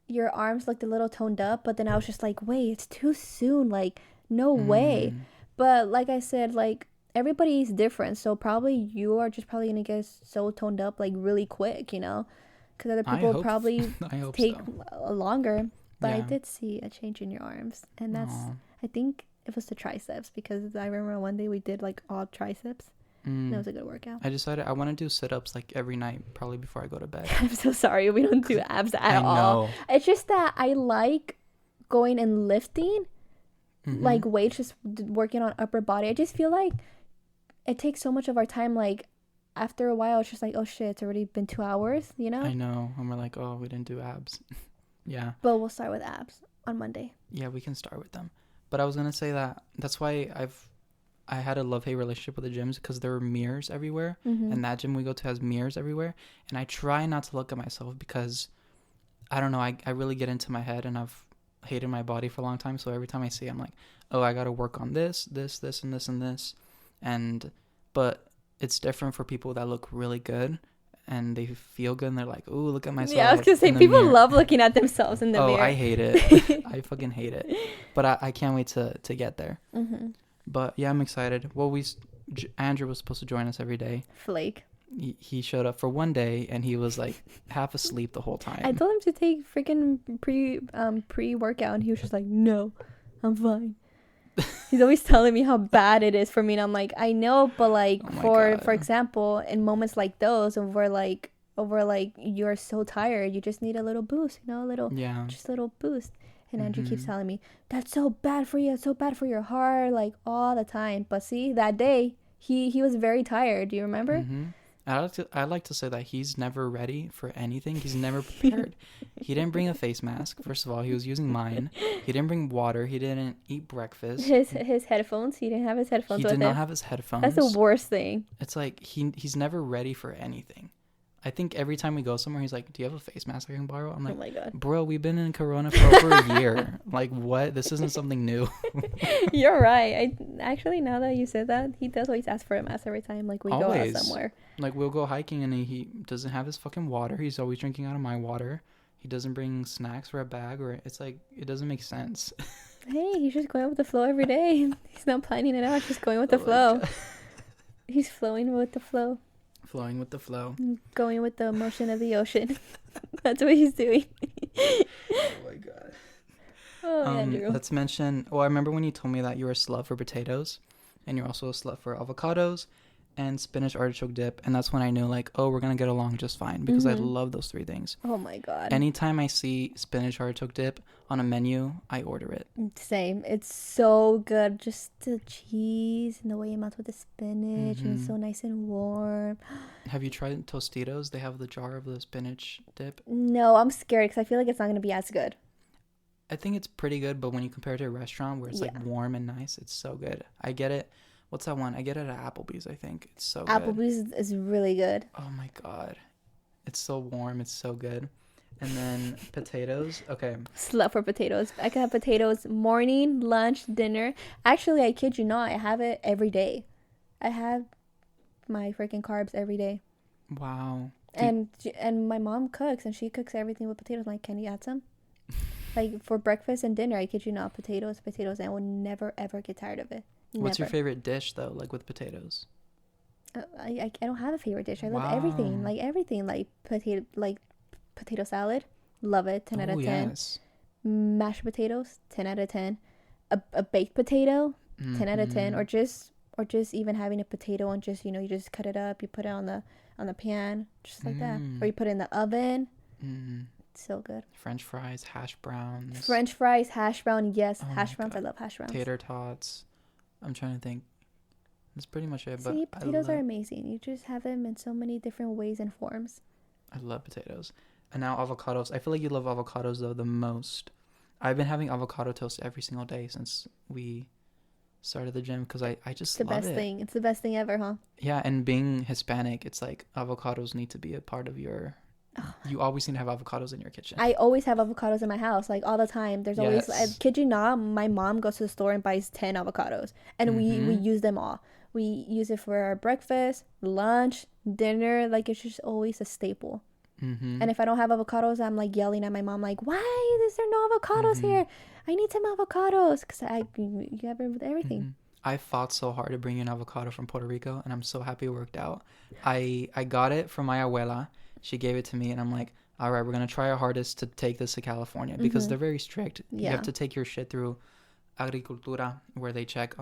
your arms looked a little toned up. But then I was just like, wait, it's too soon. Like, no way. But like I said, like, everybody's different. So probably you are just probably going to get so toned up, like, really quick, you know? Because other people probably take longer. But I did see a change in your arms. And that's, I think... it was the triceps, because I remember one day we did like all triceps. And it was a good workout. I decided I want to do sit-ups like every night, probably before I go to bed. I'm so sorry, we don't do abs at all. It's just that I like going and lifting, like weights, just working on upper body. I just feel like it takes so much of our time. Like after a while, it's just like, oh shit, it's already been 2 hours, you know? I know. And we're like, oh, we didn't do abs. Yeah. But we'll start with abs on Monday. Yeah, we can start with them. But I was going to say that's why I had a love-hate relationship with the gyms, because there were mirrors everywhere. And that gym we go to has mirrors everywhere. And I try not to look at myself because, I don't know, I really get into my head, and I've hated my body for a long time. So every time I see it, I'm like, oh, I got to work on this, and this, and this. But it's different for people that look really good. And they feel good, and they're like, "Ooh, look at myself." Yeah, I was gonna say people love looking at themselves in the mirror. Oh, I hate it. I fucking hate it. But I can't wait to get there. But yeah, I'm excited. Well, Andrew was supposed to join us every day. Flake. He showed up for one day, and he was like half asleep the whole time. I told him to take freaking pre-workout, and he was just like, "No, I'm fine." He's always telling me how bad it is for me, and I'm like, I know, but like for example, in moments like those, over like you're so tired, you just need a little boost, you know, just a little boost. And Andrew keeps telling me, that's so bad for you, it's so bad for your heart, like all the time. But see, that day he was very tired. Do you remember? I like to say that he's never ready for anything. He's never prepared. He didn't bring a face mask. First of all, he was using mine. He didn't bring water. He didn't eat breakfast. His headphones. He didn't have his headphones with him. He did not have his headphones. That's the worst thing. It's like he's never ready for anything. I think every time we go somewhere, he's like, do you have a face mask I can borrow? I'm like, oh my God. Bro, we've been in Corona for over a year. Like, what? This isn't something new. You're right. Actually, now that you said that, he does always ask for a mask every time like we go out somewhere. Like, we'll go hiking, and he doesn't have his fucking water. He's always drinking out of my water. He doesn't bring snacks or a bag, or it's like, it doesn't make sense. Hey, he's just going with the flow every day. He's not planning it out, just going with the flow. He's flowing with the flow. Flowing with the flow. Going with the motion of the ocean. That's what he's doing. Oh my God. Oh, Andrew. Let's mention, I remember when you told me that you were a slut for potatoes, and you're also a slut for avocados and spinach artichoke dip, and that's when I knew, like, oh, we're gonna get along just fine, because I love those 3 things. Oh my God. Anytime I see spinach artichoke dip on a menu, I order it. Same. It's so good. Just the cheese and the way it melts with the spinach, and it's so nice and warm. Have you tried Tostitos? They have the jar of the spinach dip. No, I'm scared because I feel like it's not gonna be as good. I think it's pretty good, but when you compare it to a restaurant where it's like warm and nice, it's so good. I get it. What's that one? I get it at Applebee's, I think. It's so good. Applebee's is really good. Oh my God. It's so warm. It's so good. And then potatoes. Okay. Slut for potatoes. I can have potatoes morning, lunch, dinner. Actually, I kid you not, I have it every day. I have my freaking carbs every day. Wow. And my mom cooks, and she cooks everything with potatoes. Like, can you add some? Like, for breakfast and dinner, I kid you not, potatoes. And I will never, ever get tired of it. What's your favorite dish, though, like with potatoes? I don't have a favorite dish. I love everything. Like potato salad. Love it. 10 out of 10. Yes. Mashed potatoes. 10 out of 10. A baked potato. 10 out of 10. Or just even having a potato and just, you just cut it up. You put it on the pan. Just like that. Or you put it in the oven. So good. French fries, hash browns. French fries, hash brown. Yes, Oh hash my browns. God. I love hash browns. Tater tots. I'm trying to think. That's pretty much it. See, But potatoes are amazing. You just have them in so many different ways and forms. I love potatoes. And now avocados. I feel like you love avocados though the most. I've been having avocado toast every single day since we started the gym because I just love it. It's the best thing. It's the best thing ever, huh? Yeah, and being Hispanic, it's like avocados need to be a part of your. Oh. You always need to have avocados in your kitchen. I always have avocados in my house, like all the time. There's always, I kid you not, my mom goes to the store and buys 10 avocados, and we use them all. We use it for our breakfast, lunch, dinner. Like it's just always a staple. Mm-hmm. And if I don't have avocados, I'm like yelling at my mom, like, "Why is there no avocados here? I need some avocados." Because you have it with everything. Mm-hmm. I fought so hard to bring in avocado from Puerto Rico, and I'm so happy it worked out. I got it from my abuela. She gave it to me, and I'm like, all right, we're going to try our hardest to take this to California because they're very strict. Yeah. You have to take your shit through agricultura, where they check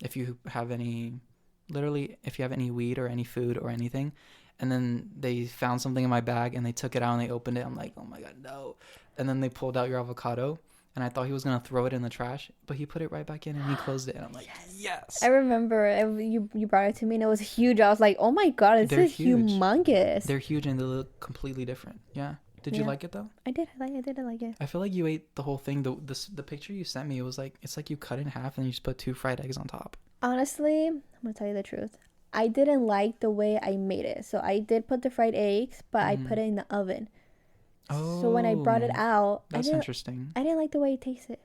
if you have any weed or any food or anything. And then they found something in my bag, and they took it out, and they opened it. I'm like, oh, my God, no. And then they pulled out your avocado. And I thought he was going to throw it in the trash, but he put it right back in and he closed it. And I'm like, yes. I remember you brought it to me and it was huge. I was like, oh my God, this is humongous. They're huge and they look completely different. Yeah. Did you like it though? I did. I did like it. I feel like you ate the whole thing. The picture you sent me, it's like you cut it in half and you just put 2 fried eggs on top. Honestly, I'm going to tell you the truth. I didn't like the way I made it. So I did put the fried eggs, but I put it in the oven. Oh, so when I brought it out, that's interesting. I didn't like the way it tasted,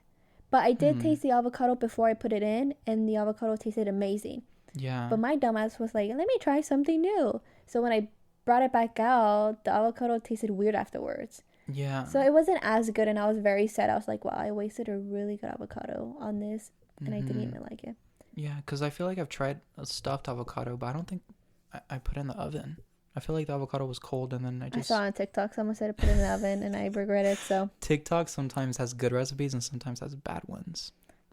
but I did taste the avocado before I put it in, and the avocado tasted amazing. Yeah. But my dumbass was like, "Let me try something new." So when I brought it back out, the avocado tasted weird afterwards. Yeah. So it wasn't as good, and I was very sad. I was like, "Wow, I wasted a really good avocado on this, and I didn't even like it." Yeah, because I feel like I've tried a stuffed avocado, but I don't think I put it in the oven. I feel like the avocado was cold, and then I saw on TikTok someone said to put it in the oven, and I regret it. So TikTok sometimes has good recipes and sometimes has bad ones.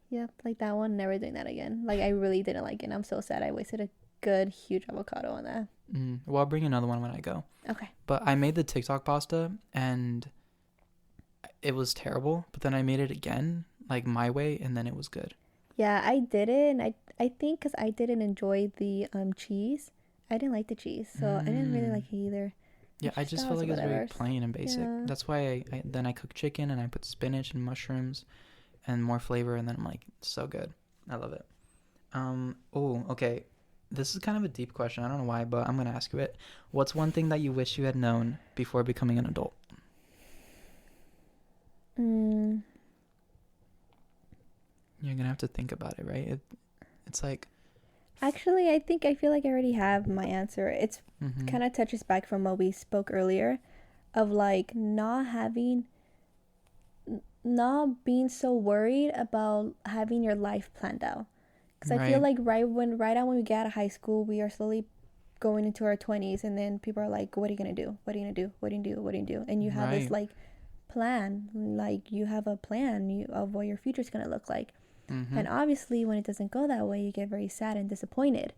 Yeah, like that one. Never doing that again. Like I really didn't like it. And I'm so sad. I wasted a good huge avocado on that. Well, I'll bring another one when I go. Okay. But I made the TikTok pasta and it was terrible. But then I made it again, like my way, and then it was good. Yeah, I did it, and I think because I didn't enjoy the cheese. I didn't like the cheese, so I didn't really like it either. Yeah, I just felt like it was very plain and basic. Yeah. That's why I cooked chicken and I put spinach and mushrooms and more flavor, and then I'm like, so good. I love it. Oh, okay. This is kind of a deep question. I don't know why, but I'm going to ask you it. What's one thing that you wish you had known before becoming an adult? You're going to have to think about it, right? It's like... Actually, I feel like I already have my answer. It's kind of touches back from what we spoke earlier of like not being so worried about having your life planned out. Because I feel like right on when we get out of high school, we are slowly going into our 20s, and then people are like, what are you going to do? What are you going to do? What do you do? What do you do? And you have this like plan, like you have a plan of what your future is going to look like. And obviously when it doesn't go that way, you get very sad and disappointed.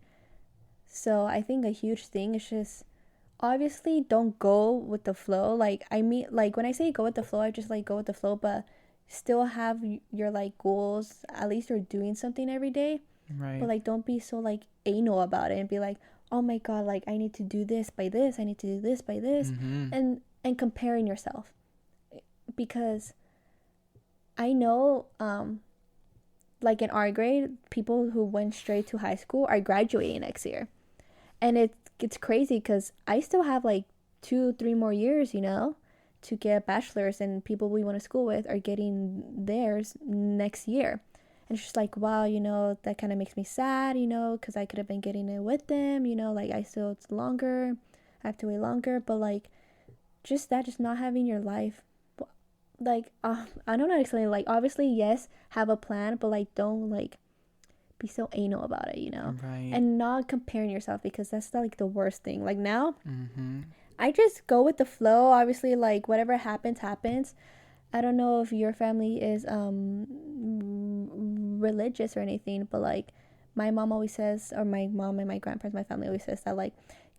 So I think a huge thing is just obviously don't go with the flow. Like I mean, like when I say go with the flow, I just like go with the flow, but still have your like goals. At least you're doing something every day. Right. But like don't be so like anal about it and be like, oh my God, like I need to do this by this, I need to do this by this, and comparing yourself. Because I know like in our grade, people who went straight to high school are graduating next year. And it's crazy because I still have like 2-3 more years, to get a bachelor's, and people we went to school with are getting theirs next year. And it's just like, wow, that kind of makes me sad, because I could have been getting it with them, like it's longer. I have to wait longer. But like just not having your life. Like, I don't know how to explain it. Like, obviously, yes, have a plan, but, like, don't, like, be so anal about it, Right. And not comparing yourself, because that's, like, the worst thing. Like, now, I just go with the flow. Obviously, like, whatever happens, happens. I don't know if your family is religious or anything, but, like, my mom always says, or my mom and my grandparents, my family always says that, like,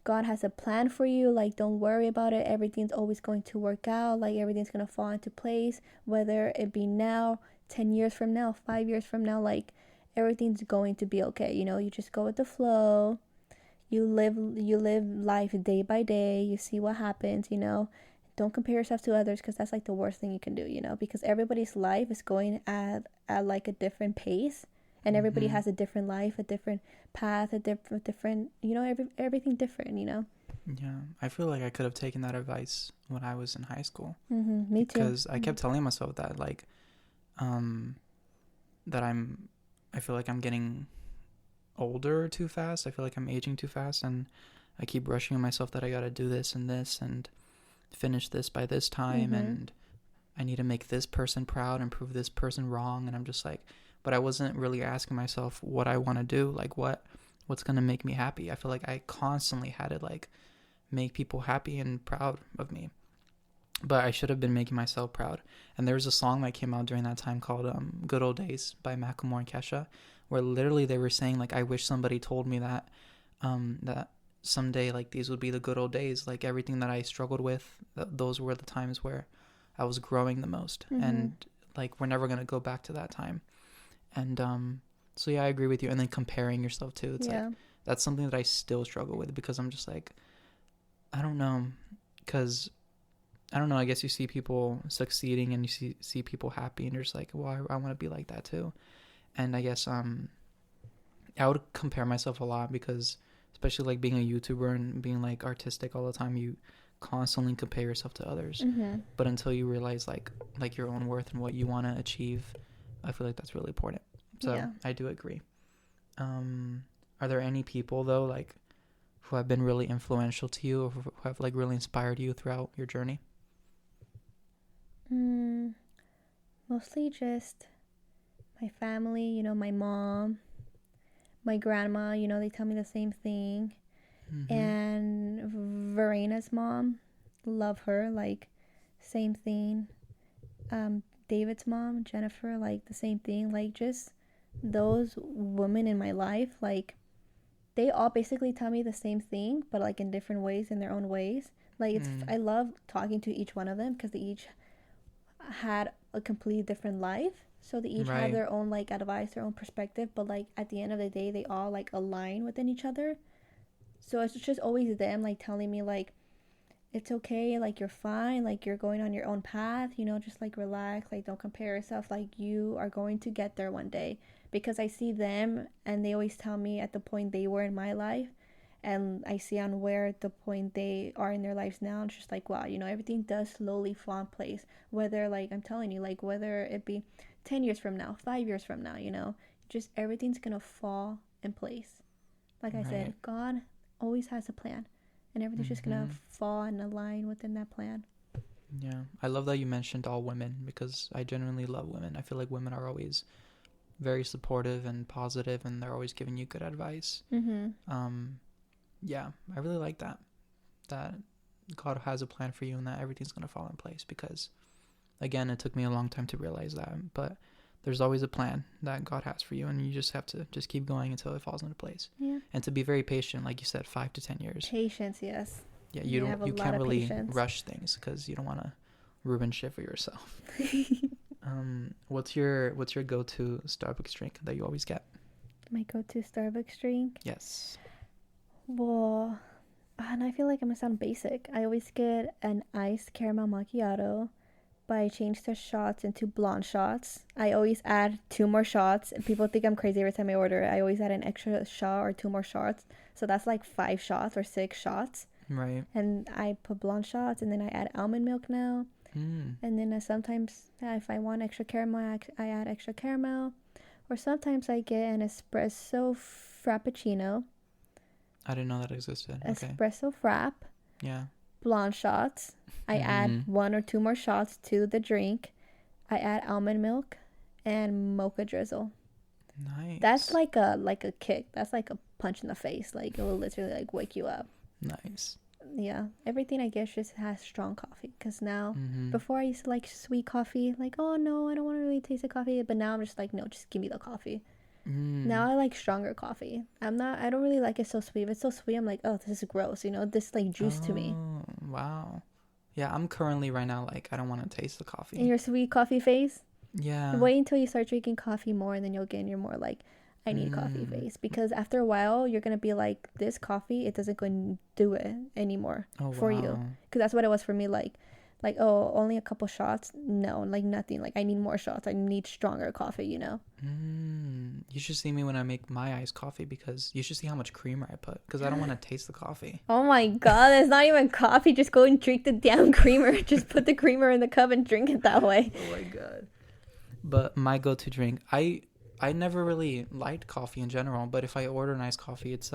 God has a plan for you. Like, don't worry about it. Everything's always going to work out. Like, everything's going to fall into place, whether it be now, 10 years from now, 5 years from now. Like, everything's going to be okay. You know, you just go with the flow. You live life day by day. You see what happens, you know. Don't compare yourself to others, because that's like the worst thing you can do, you know, because everybody's life is going at like a different pace, and everybody has a different life, a different path, a different, you know, everything different, you know. Yeah, I feel like I could have taken that advice when I was in high school. Me too. Because I kept telling myself that, like, that I feel like I'm getting older too fast. I feel like I'm aging too fast, and I keep rushing myself that I gotta do this and finish this by this time, and I need to make this person proud and prove this person wrong. And I'm just like, but I wasn't really asking myself what I want to do, like what's gonna make me happy. I feel like I constantly had to like make people happy and proud of me, but I should have been making myself proud. And there was a song that came out during that time called Good Old Days by Macklemore and Kesha, where literally they were saying, like, I wish somebody told me that that someday, like, these would be the good old days. Like, everything that I struggled with, those were the times where I was growing the most. And like, we're never gonna go back to that time. And so yeah, I agree with you. And then comparing yourself too, it's like, that's something that I still struggle with, because I'm just like, I don't know, because I don't know, I guess you see people succeeding and you see people happy, and you're just like, well, I want to be like that too. And I guess I would compare myself a lot, because especially like being a YouTuber and being like artistic all the time, you constantly compare yourself to others. But until you realize like your own worth and what you want to achieve, I feel like that's really important. So I do agree. Are there any people though, like, who have been really influential to you, or who have like really inspired you throughout your journey? Mostly just my family, you know, my mom, my grandma, you know, they tell me the same thing. And Verena's mom, love her, like, same thing. David's mom, Jennifer, like, the same thing. Like, just those women in my life, like, they all basically tell me the same thing, but like in different ways, in their own ways. Like, it's I love talking to each one of them, because they each had a completely different life, so they each have their own like advice, their own perspective, but like at the end of the day, they all like align within each other. So it's just always them like telling me like, it's okay, like, you're fine, like, you're going on your own path, you know, just like relax, like, don't compare yourself, like, you are going to get there one day. Because I see them, and they always tell me at the point they were in my life, and I see on where the point they are in their lives now. It's just like, wow, you know, everything does slowly fall in place. Whether, like, I'm telling you, like, whether it be 10 years from now, 5 years from now, you know, just everything's gonna fall in place. Like I said, God always has a plan, and everything's just gonna fall and align within that plan. Yeah, I love that you mentioned all women, because I genuinely love women. I feel like women are always very supportive and positive, and they're always giving you good advice. Yeah, I really like that God has a plan for you, and that everything's gonna fall in place, because again, it took me a long time to realize that, but there's always a plan that God has for you, and you just have to just keep going until it falls into place. Yeah. And to be very patient, like you said, 5 to 10 years. Patience, yes. Yeah, you can't really rush things, because you don't want to ruin shit for yourself. What's your go-to Starbucks drink that you always get? My go-to Starbucks drink? Yes. Well, and I feel like I'm gonna sound basic. I always get an iced caramel macchiato, but I change the shots into blonde shots. I always add 2 more shots, and people think I'm crazy every time I order it. I always add an extra shot or 2 more shots, so that's like 5 shots or 6 shots. Right. And I put blonde shots, and then I add almond milk now. And then sometimes if I want extra caramel, I add extra caramel. Or sometimes I get an espresso frappuccino. I didn't know that existed. Espresso frap. Yeah. Blonde shots. I add 1 or 2 more shots to the drink. I add almond milk and mocha drizzle. Nice. That's like a kick. That's like a punch in the face. Like, it will literally like wake you up. Nice. Yeah, everything I guess just has strong coffee, because now before I used to like sweet coffee, like, oh no, I don't want to really taste the coffee, but now I'm just like, no, just give me the coffee. Now I like stronger coffee. I don't really like it so sweet. If it's so sweet, I'm like, oh, this is gross. You know, this like juice to me. Wow. Yeah, I'm currently right now, like, I don't want to taste the coffee. In your sweet coffee phase? Yeah. Wait until you start drinking coffee more, and then you'll get in your more like, I need coffee phase. Because after a while, you're going to be like, this coffee, it doesn't go and do it anymore for you. Because that's what it was for me. Like, oh, only a couple shots? No, like nothing. Like, I need more shots. I need stronger coffee, you know? You should see me when I make my iced coffee, because you should see how much creamer I put, because I don't want to taste the coffee. Oh my God, it's not even coffee. Just go and drink the damn creamer. Just put the creamer in the cup and drink it that way. Oh my God. But my go-to drink, I never really liked coffee in general, but if I order an iced coffee, it's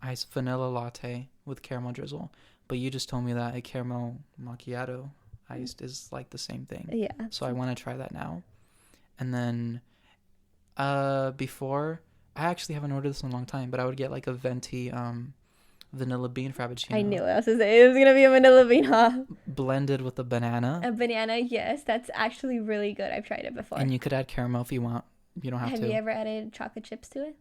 iced vanilla latte with caramel drizzle. But you just told me that a caramel macchiato iced is like the same thing. Yeah. So I want to try that now. And then before, I actually haven't ordered this in a long time, but I would get like a venti vanilla bean frappuccino. I knew it. I was going to say, it was going to be a vanilla bean, huh? Blended with a banana. A banana, yes. That's actually really good. I've tried it before. And you could add caramel if you want. You don't have to. Have you ever added chocolate chips to it?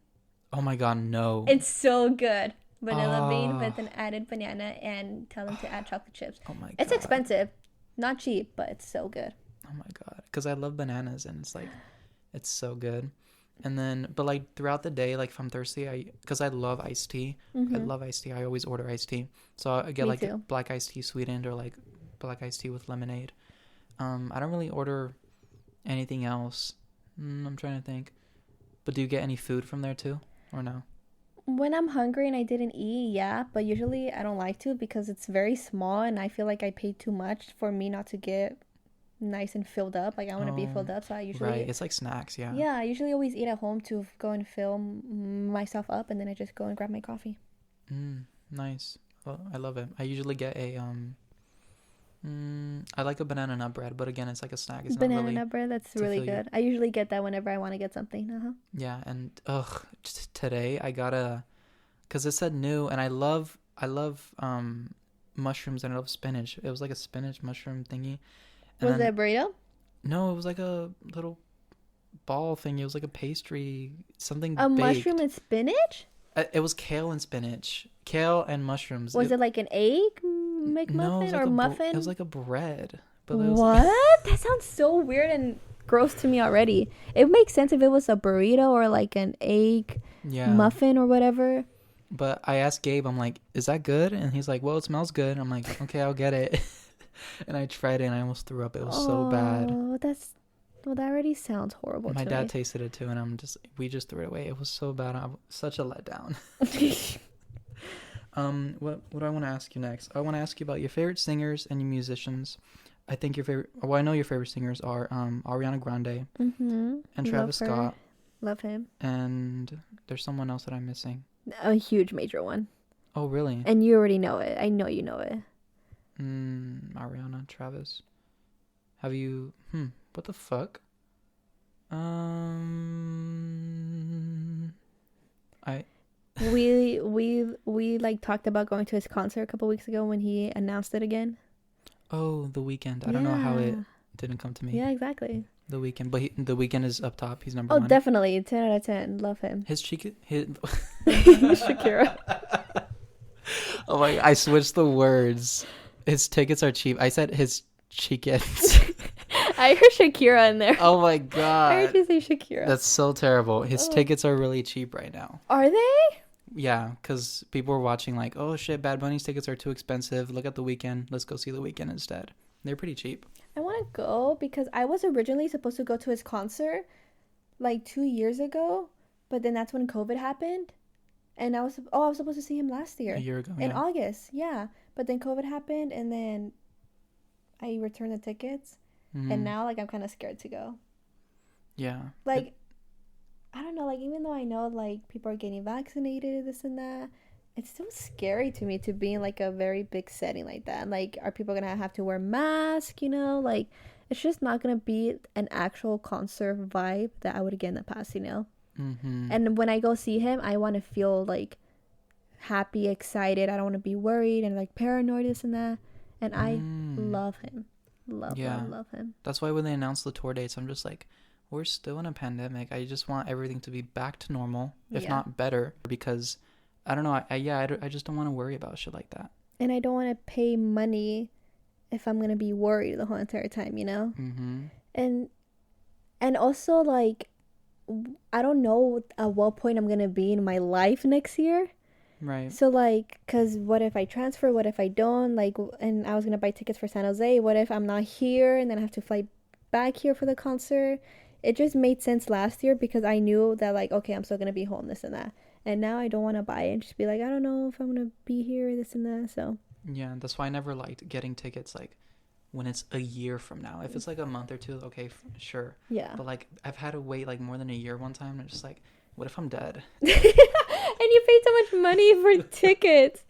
Oh my God, no. It's so good. Vanilla bean with an added banana, and tell them to add chocolate chips. Oh my God. It's expensive. Not cheap, but it's so good. Oh my God. Because I love bananas, and it's like, it's so good. And then, but like throughout the day, like if I'm thirsty, because I love iced tea. I love iced tea. I always order iced tea. So I get like black iced tea sweetened, or like black iced tea with lemonade. I don't really order anything else. I'm trying to think. But do you get any food from there too, or no? When I'm hungry and I didn't eat, yeah, but usually I don't like to, because it's very small and I feel like I paid too much for me not to get nice and filled up. Like, I want to be filled up, so I usually... Right, it's like snacks, yeah. Yeah, I usually always eat at home to go and fill myself up, and then I just go and grab my coffee. Nice. Well, I love it. I usually get a... I like a banana nut bread, but again, it's like a snack. It's banana not really nut bread, that's really good. I usually get that whenever I want to get something. Yeah, and today I got because it said new, and I love mushrooms, and I love spinach. It was like a spinach mushroom thingy. Was it a burrito? No, it was like a little ball thing. It was like a pastry, something a baked. Mushroom and spinach? It was kale and spinach. Kale and mushrooms. Was it like an egg McMuffin or muffin? It was like a bread. But what? That sounds so weird and gross to me already. It makes sense if it was a burrito or like an egg muffin or whatever. But I asked Gabe, I'm like, is that good? And he's like, well, it smells good. I'm like, okay, I'll get it. And I tried it and I almost threw up. It was so bad. That already sounds horrible. My dad tasted it too, and we just threw it away. It was so bad. Such a letdown. What do I want to ask you next? I want to ask you about your favorite singers and your musicians. I think I know your favorite singers are Ariana Grande and Travis Scott. Love him. And there's someone else that I'm missing. A huge major one. Oh, really? And you already know it. I know you know it. Ariana, Travis. Have you... What the fuck? We like talked about going to his concert a couple weeks ago when he announced it again. Oh, The Weeknd. I don't know how it didn't come to me. Yeah, exactly. The Weeknd, but The Weeknd is up top. He's number 1. one. Oh, definitely. 10 out of 10. Love him. His Shakira. Oh my! I switched the words. His tickets are cheap. I said his chickens. I heard Shakira in there. Oh my God! I heard you say Shakira. That's so terrible. His tickets are really cheap right now. Are they? Yeah, because people were watching like, oh shit, Bad Bunny's tickets are too expensive. Look at The Weeknd. Let's go see The Weeknd instead. They're pretty cheap. I want to go because I was originally supposed to go to his concert like 2 years ago, but then that's when COVID happened. And I was supposed to see him last year. A year ago, in August, yeah. But then COVID happened, and then I returned the tickets, and now like I'm kind of scared to go. Yeah. Like, I don't know. Like, even though I know like people are getting vaccinated, this and that, it's still scary to me to be in like a very big setting like that. Like, are people gonna have to wear masks? You know, like it's just not gonna be an actual concert vibe that I would get in the past. You know. And when I go see him, I want to feel like happy, excited. I don't want to be worried and like paranoid, this and that. And I love him. Love him. That's why when they announced the tour dates, I'm just like, we're still in a pandemic. I just want everything to be back to normal, if Yeah. not better, because I don't know. I just don't want to worry about shit like that. And I don't want to pay money if I'm gonna be worried the whole entire time, you know. Mm-hmm. And also, like, I don't know at what point I'm gonna be in my life next year. Right. So, like, because what if I transfer? What if I don't? Like, and I was going to buy tickets for San Jose. What if I'm not here and then I have to fly back here for the concert? It just made sense last year because I knew that, like, okay, I'm still going to be home, this and that. And now I don't want to buy it and just be like, I don't know if I'm going to be here, this and that. So, Yeah, that's why I never liked getting tickets, like, when it's a year from now. If it's, like, a month or two, okay, sure. yeah. But, like, I've had to wait, like, more than a year one time. And I'm just like, what if I'm dead? And you paid so much money for tickets.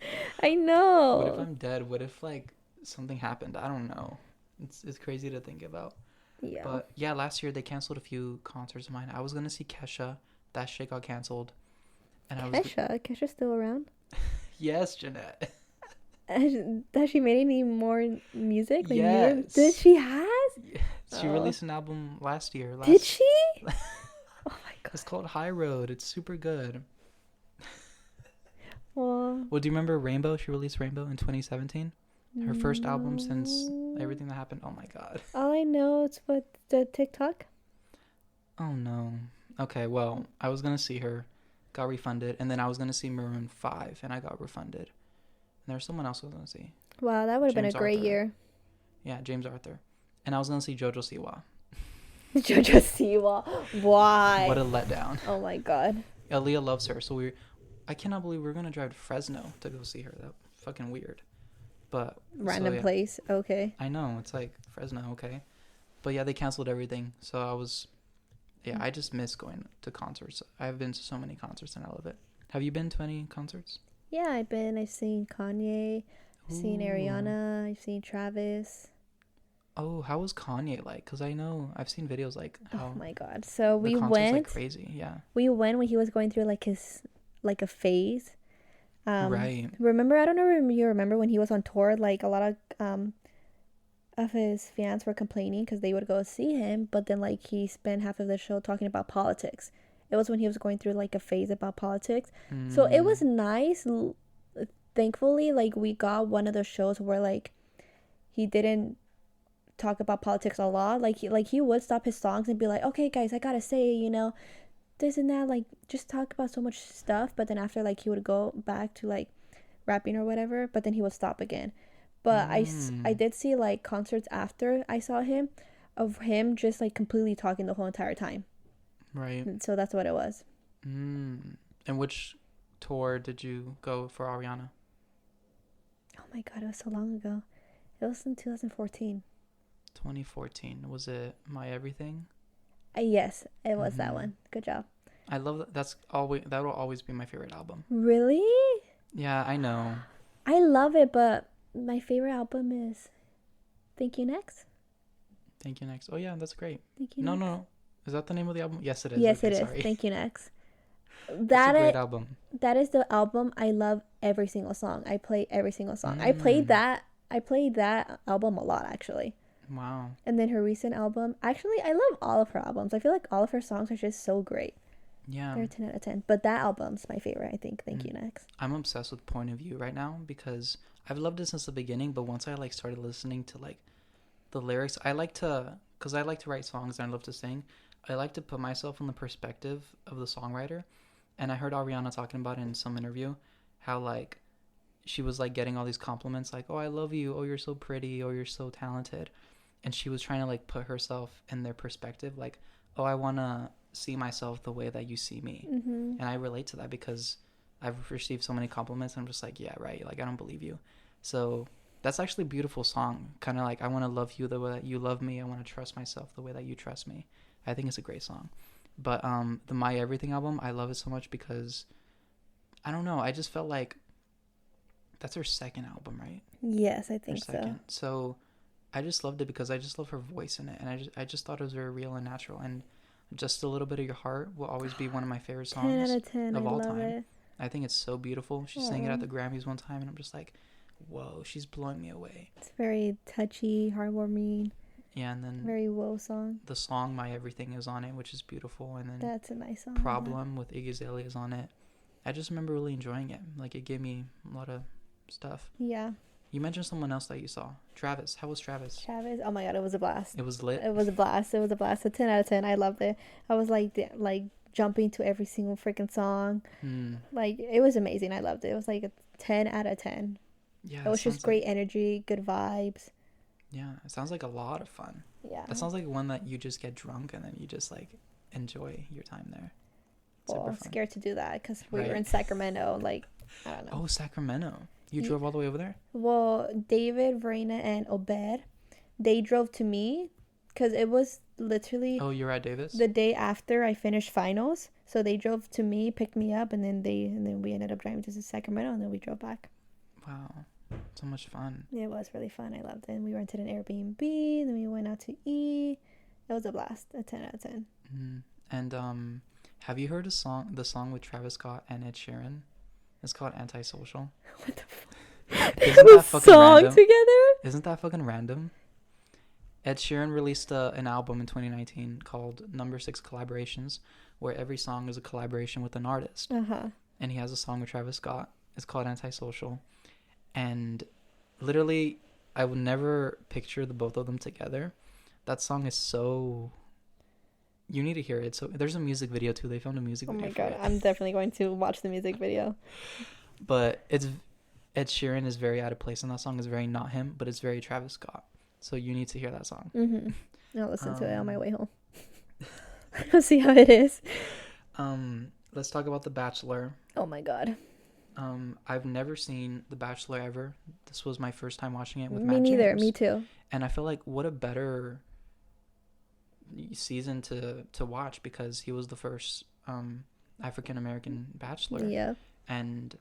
I know. What if I'm dead? What if, like, something happened? I don't know. It's crazy to think about. Yeah. But, yeah, last year they canceled a few concerts of mine. I was going to see Kesha. That shit got canceled. And Kesha's still around? Yes, Jeanette. Has she made any more music? Like, yes. Did she has? She released an album last year. Did she? Oh my god. It's called High Road. It's super good. Well, do you remember Rainbow? She released Rainbow in 2017. Her first album since everything that happened. Oh my god. All I know is what the TikTok. Oh no. Okay, well, I was gonna see her, got refunded, and then I was gonna see Maroon 5, and I got refunded. And there was someone else I was gonna see. Wow, that would have been a great year. Yeah, James Arthur. And I was gonna see Jojo Siwa. Jojo Siwa. Why? What a letdown. Oh my god. Aaliyah loves her, so I cannot believe we're gonna drive to Fresno to go see her. That's fucking weird. But random place. Okay. I know, it's like Fresno, okay. But yeah, they canceled everything. So I just miss going to concerts. I've been to so many concerts and I love it. Have you been to any concerts? Yeah, I've seen Kanye, I've seen Ariana, I've seen Travis. Oh, how was Kanye like? Because I know I've seen videos like how. Oh my god! So we went. like crazy, yeah. We went when he was going through like a phase. Right. Remember, I don't know if you remember when he was on tour. Like a lot of his fans were complaining because they would go see him, but then like he spent half of the show talking about politics. It was when he was going through like a phase about politics. So it was nice. Thankfully, like we got one of those shows where like he didn't talk about politics a lot. Like he would stop his songs and be like, okay guys, I gotta say, this and that, like just talk about so much stuff, but then after like he would go back to like rapping or whatever, but then he would stop again. But I did see like concerts after I saw him of him just like completely talking the whole entire time. Right. So that's what it was. And which tour did you go for Ariana? Oh my god, it was so long ago. It was in 2014. 2014. Was it My Everything? Yes, it was that one. Good job. I love that. That will always be my favorite album. Really? Yeah, I know. I love it, but my favorite album is Thank You Next. Thank You Next. Oh yeah, that's great. Thank You No, Next. no. Is that the name of the album? Yes, it is. Yes, okay, it is. sorry. Thank You Next. That's a great album. That is the album I love every single song. I play every single song. I played that album a lot actually. Wow. And then her recent album. Actually, I love all of her albums. I feel like all of her songs are just so great. Yeah. They're 10 out of 10. But that album's my favorite, I think. Thank You Next. I'm obsessed with Point of View right now because I've loved it since the beginning, but once I like started listening to like the lyrics, because I like to write songs and I love to sing, I like to put myself in the perspective of the songwriter. And I heard Ariana talking about it in some interview, how like she was like getting all these compliments like, oh, I love you, oh, you're so pretty, oh, you're so talented. And she was trying to like put herself in their perspective, like, oh, I want to see myself the way that you see me. Mm-hmm. And I relate to that because I've received so many compliments. And I'm just like, yeah, right. Like, I don't believe you. So that's actually a beautiful song. Kind of like, I want to love you the way that you love me. I want to trust myself the way that you trust me. I think it's a great song. But the My Everything album, I love it so much because, I don't know, I just felt like that's her second album, right? Yes, I think so. So I just loved it because I just love her voice in it. And I just thought it was very real and natural. And Just a Little Bit of Your Heart will always be one of my favorite songs 10 out of 10. of I all love time. it. I think it's so beautiful. She sang it at the Grammys one time, and I'm just like, whoa, she's blowing me away. It's very touchy, heartwarming. Yeah, and then very woe song. the song My Everything is on it, which is beautiful, and then That's a nice song. Problem with Iggy Azalea is on it. I just remember really enjoying it. Like, it gave me a lot of stuff. Yeah. You mentioned someone else that you saw. Travis. How was Travis? Oh my god, it was a blast. It was lit. It was a blast. A 10 out of 10. I loved it. I was like jumping to every single freaking song. Like, it was amazing. I loved it. It was like a 10 out of 10. Yeah. It was just great energy, good vibes. Yeah, it sounds like a lot of fun. Yeah. That sounds like one that you just get drunk and then you just like enjoy your time there. Well, I'm scared to do that because we were in Sacramento. Like, I don't know. Oh, Sacramento. You drove all the way over there? Well, David, Verena, and Obed, they drove to me because it was literally... Oh, you're at Davis? The day after I finished finals. So they drove to me, picked me up, and then we ended up driving to Sacramento, and then we drove back. Wow. So much fun. Yeah, it was really fun. I loved it. And we rented an Airbnb, then we went out to eat. It was a blast. A 10 out of 10. And have you heard the song with Travis Scott and Ed Sheeran? It's called Antisocial. What the fuck? Isn't that fucking random? Together? Isn't that fucking random? Ed Sheeran released an album in 2019 called Number 6 Collaborations, where every song is a collaboration with an artist. And he has a song with Travis Scott. It's called Antisocial. And literally, I would never picture the both of them together. That song is so... You need to hear it. So there's a music video too. They filmed a music video. Oh my god, I'm definitely going to watch the music video. But it's Ed Sheeran is very out of place, and that song is very not him, but it's very Travis Scott. So you need to hear that song. I'll listen to it on my way home. I'll see how it is. Let's talk about The Bachelor. Oh my god. I've never seen The Bachelor ever. This was my first time watching it with Me Matt neither. James. Me too. And I feel like what a better season to watch, because he was the first African American bachelor. Yeah. And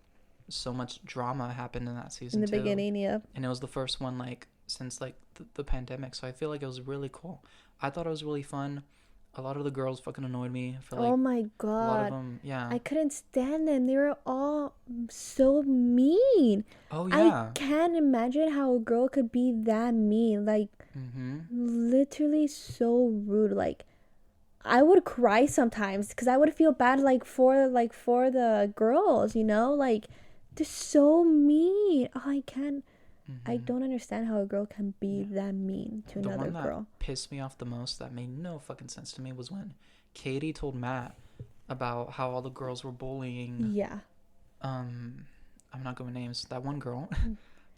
so much drama happened in that season in the beginning. Yeah. And it was the first one like since like the pandemic, so I feel like it was really cool. I thought it was really fun. A lot of the girls fucking annoyed me. I feel like oh my god, a lot of them, yeah, I couldn't stand them. They were all so mean. Oh yeah, I can't imagine how a girl could be that mean. Like literally so rude. Like I would cry sometimes because I would feel bad for the girls, you know, like they're so mean. Oh, I can't. I don't understand how a girl can be that mean to another girl. The one that pissed me off the most, that made no fucking sense to me, was when Katie told Matt about how all the girls were bullying. Yeah. I'm not going with names. That one girl,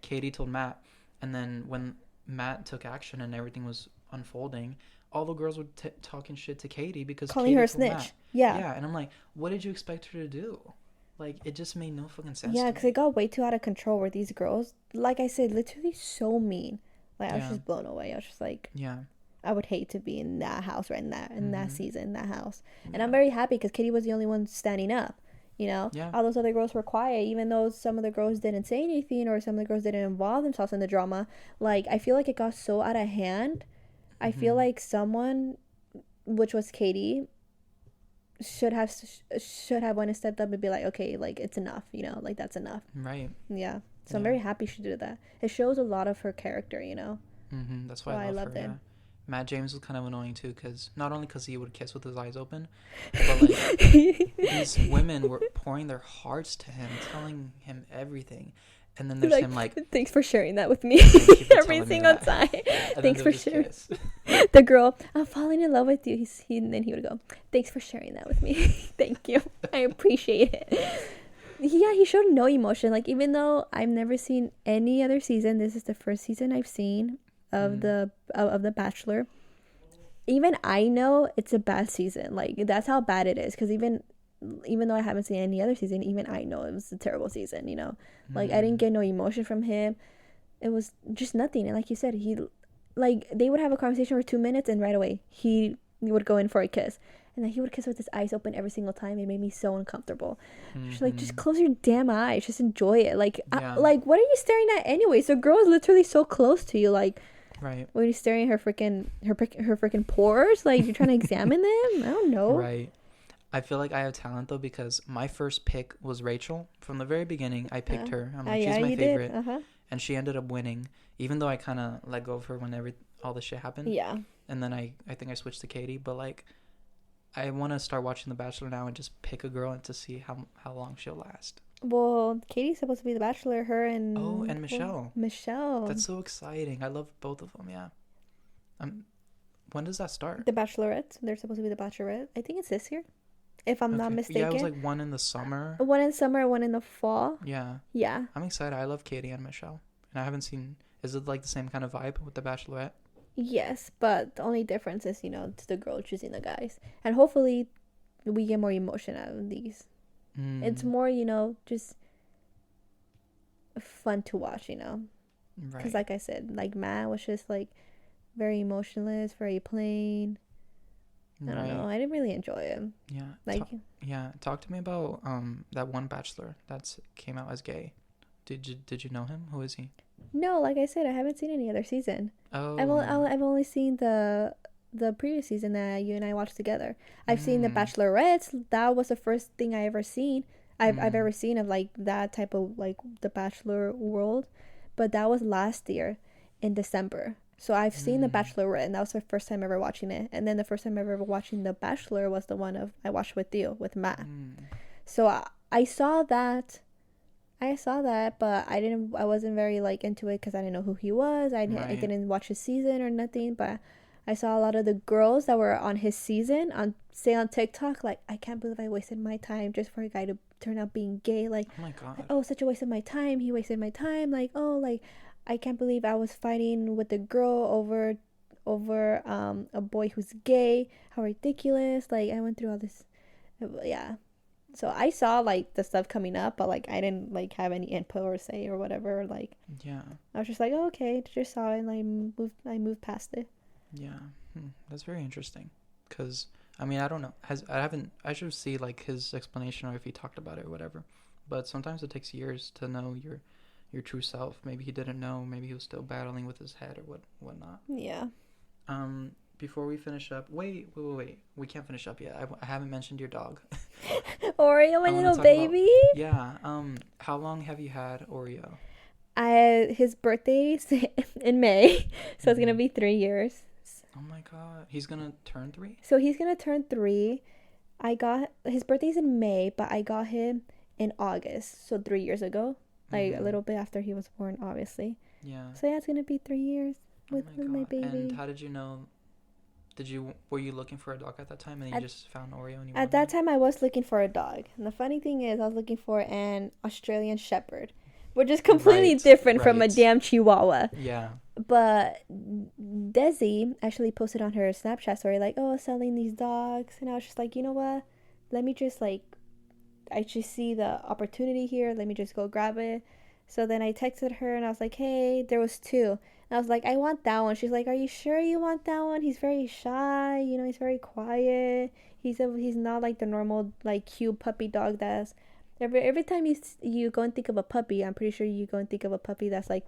Katie told Matt, and then when Matt took action and everything was unfolding, all the girls were talking shit to Katie because calling Katie her a told snitch. Matt. Yeah. Yeah, and I'm like, what did you expect her to do? Like, it just made no fucking sense. Yeah, because it got way too out of control where these girls, like I said, literally so mean. Like, I was just blown away. I was just like, yeah, I would hate to be in that house right in that season, in that house. And I'm very happy because Katie was the only one standing up, you know? Yeah. All those other girls were quiet, even though some of the girls didn't say anything or some of the girls didn't involve themselves in the drama. Like, I feel like it got so out of hand. I feel like someone, which was Katie, should have went and stepped up and be like, okay, like it's enough, you know, like that's enough. Right. Yeah. So I'm very happy she did that. It shows a lot of her character, you know. That's why I loved her. Yeah. Matt James was kind of annoying too, because not only because he would kiss with his eyes open, but like these women were pouring their hearts to him, telling him everything. And then there's him like, thanks for sharing that with me every single time. Thanks for sharing. The girl, I'm falling in love with you. And then he would go, thanks for sharing that with me. Thank you. I appreciate it. Yeah, he showed no emotion. Like, even though I've never seen any other season, this is the first season I've seen of the Bachelor. Even I know it's a bad season. Like, that's how bad it is. Because even though I haven't seen any other season, even I know it was a terrible season, you know? Like, I didn't get no emotion from him. It was just nothing. And like you said, they would have a conversation for 2 minutes and right away he would go in for a kiss. And then he would kiss with his eyes open every single time. It made me so uncomfortable. Just close your damn eyes. Just enjoy it. Like, what are you staring at anyway? So girl is literally so close to you. Like, right. What are you staring at her freaking pores? Like, you're trying to examine them? I don't know. Right. I feel like I have talent though, because my first pick was Rachel. From the very beginning, I picked her. I'm like, she's my favorite. And she ended up winning, even though I kind of let go of her when all this shit happened. Yeah. And then I think I switched to Katie, but like I want to start watching The Bachelor now and just pick a girl and to see how long she'll last. Well, Katie's supposed to be the Bachelor. Her and Michelle. Michelle. That's so exciting. I love both of them. Yeah. When does that start? The Bachelorette. They're supposed to be the Bachelorette. I think it's this year, if I'm not mistaken. Yeah, it was like one in the summer. One in summer, one in the fall. Yeah. Yeah. I'm excited. I love Katie and Michelle, and I haven't seen. Is it like the same kind of vibe with The Bachelorette? Yes, but the only difference is, it's the girl choosing the guys, and hopefully, we get more emotion out of these. It's more, just fun to watch, Right. Because like I said, like Matt was just like very emotionless, very plain. I don't know. I didn't really enjoy him. Yeah. Talk to me about that one Bachelor that came out as gay. Did you know him? Who is he? No, like I said, I haven't seen any other season. Oh. I've only seen the previous season that you and I watched together. I've seen the Bachelorettes. That was the first thing I ever seen. I've ever seen of like that type of like the Bachelor world, but that was last year in December. So I've seen the Bachelorette, and that was my first time ever watching it. And then the first time ever watching the Bachelor was the one I watched with you, with Matt. So I saw that. But I wasn't very like into it because I didn't know who he was. I didn't watch his season or nothing, but I saw a lot of the girls that were on his season on TikTok, like, I can't believe I wasted my time just for a guy to turn out being gay. Like, oh my God. Oh, such a waste of my time. He wasted my time. Like, oh, like, I can't believe I was fighting with a girl over a boy who's gay. How ridiculous. Like, I went through all this. Yeah. So I saw like the stuff coming up, but like I didn't like have any input or say or whatever. Like, yeah, I was just like, oh, okay, just saw it, and I moved past it. Yeah, that's very interesting. Cause I mean, I don't know. I should see like his explanation or if he talked about it or whatever. But sometimes it takes years to know your true self. Maybe he didn't know. Maybe he was still battling with his head or whatnot. Yeah. Before we finish up, wait. We can't finish up yet. I haven't mentioned your dog. Oreo, my little baby. How long have you had Oreo? His birthday's in May, so it's gonna be 3 years. Oh my God, he's gonna turn 3. So he's gonna turn 3. His birthday's in May, but I got him in August, so 3 years ago, like a little bit after he was born, obviously. Yeah. So yeah, it's gonna be 3 years with my baby. And how did you know? Were you looking for a dog at that time, and you just found Oreo? And at that time, I was looking for a dog, and the funny thing is, I was looking for an Australian Shepherd, which is completely different from a damn Chihuahua. Yeah. But Desi actually posted on her Snapchat story like, "Oh, selling these dogs," and I was just like, you know what? Let me just I just see the opportunity here. Let me just go grab it. So then I texted her and I was like, hey, there was 2. And I was like, I want that one. She's like, are you sure you want that one? He's very shy. He's very quiet. He's not like the normal, like, cute puppy dog that's... Every time you go and think of a puppy, I'm pretty sure you go and think of a puppy that's, like,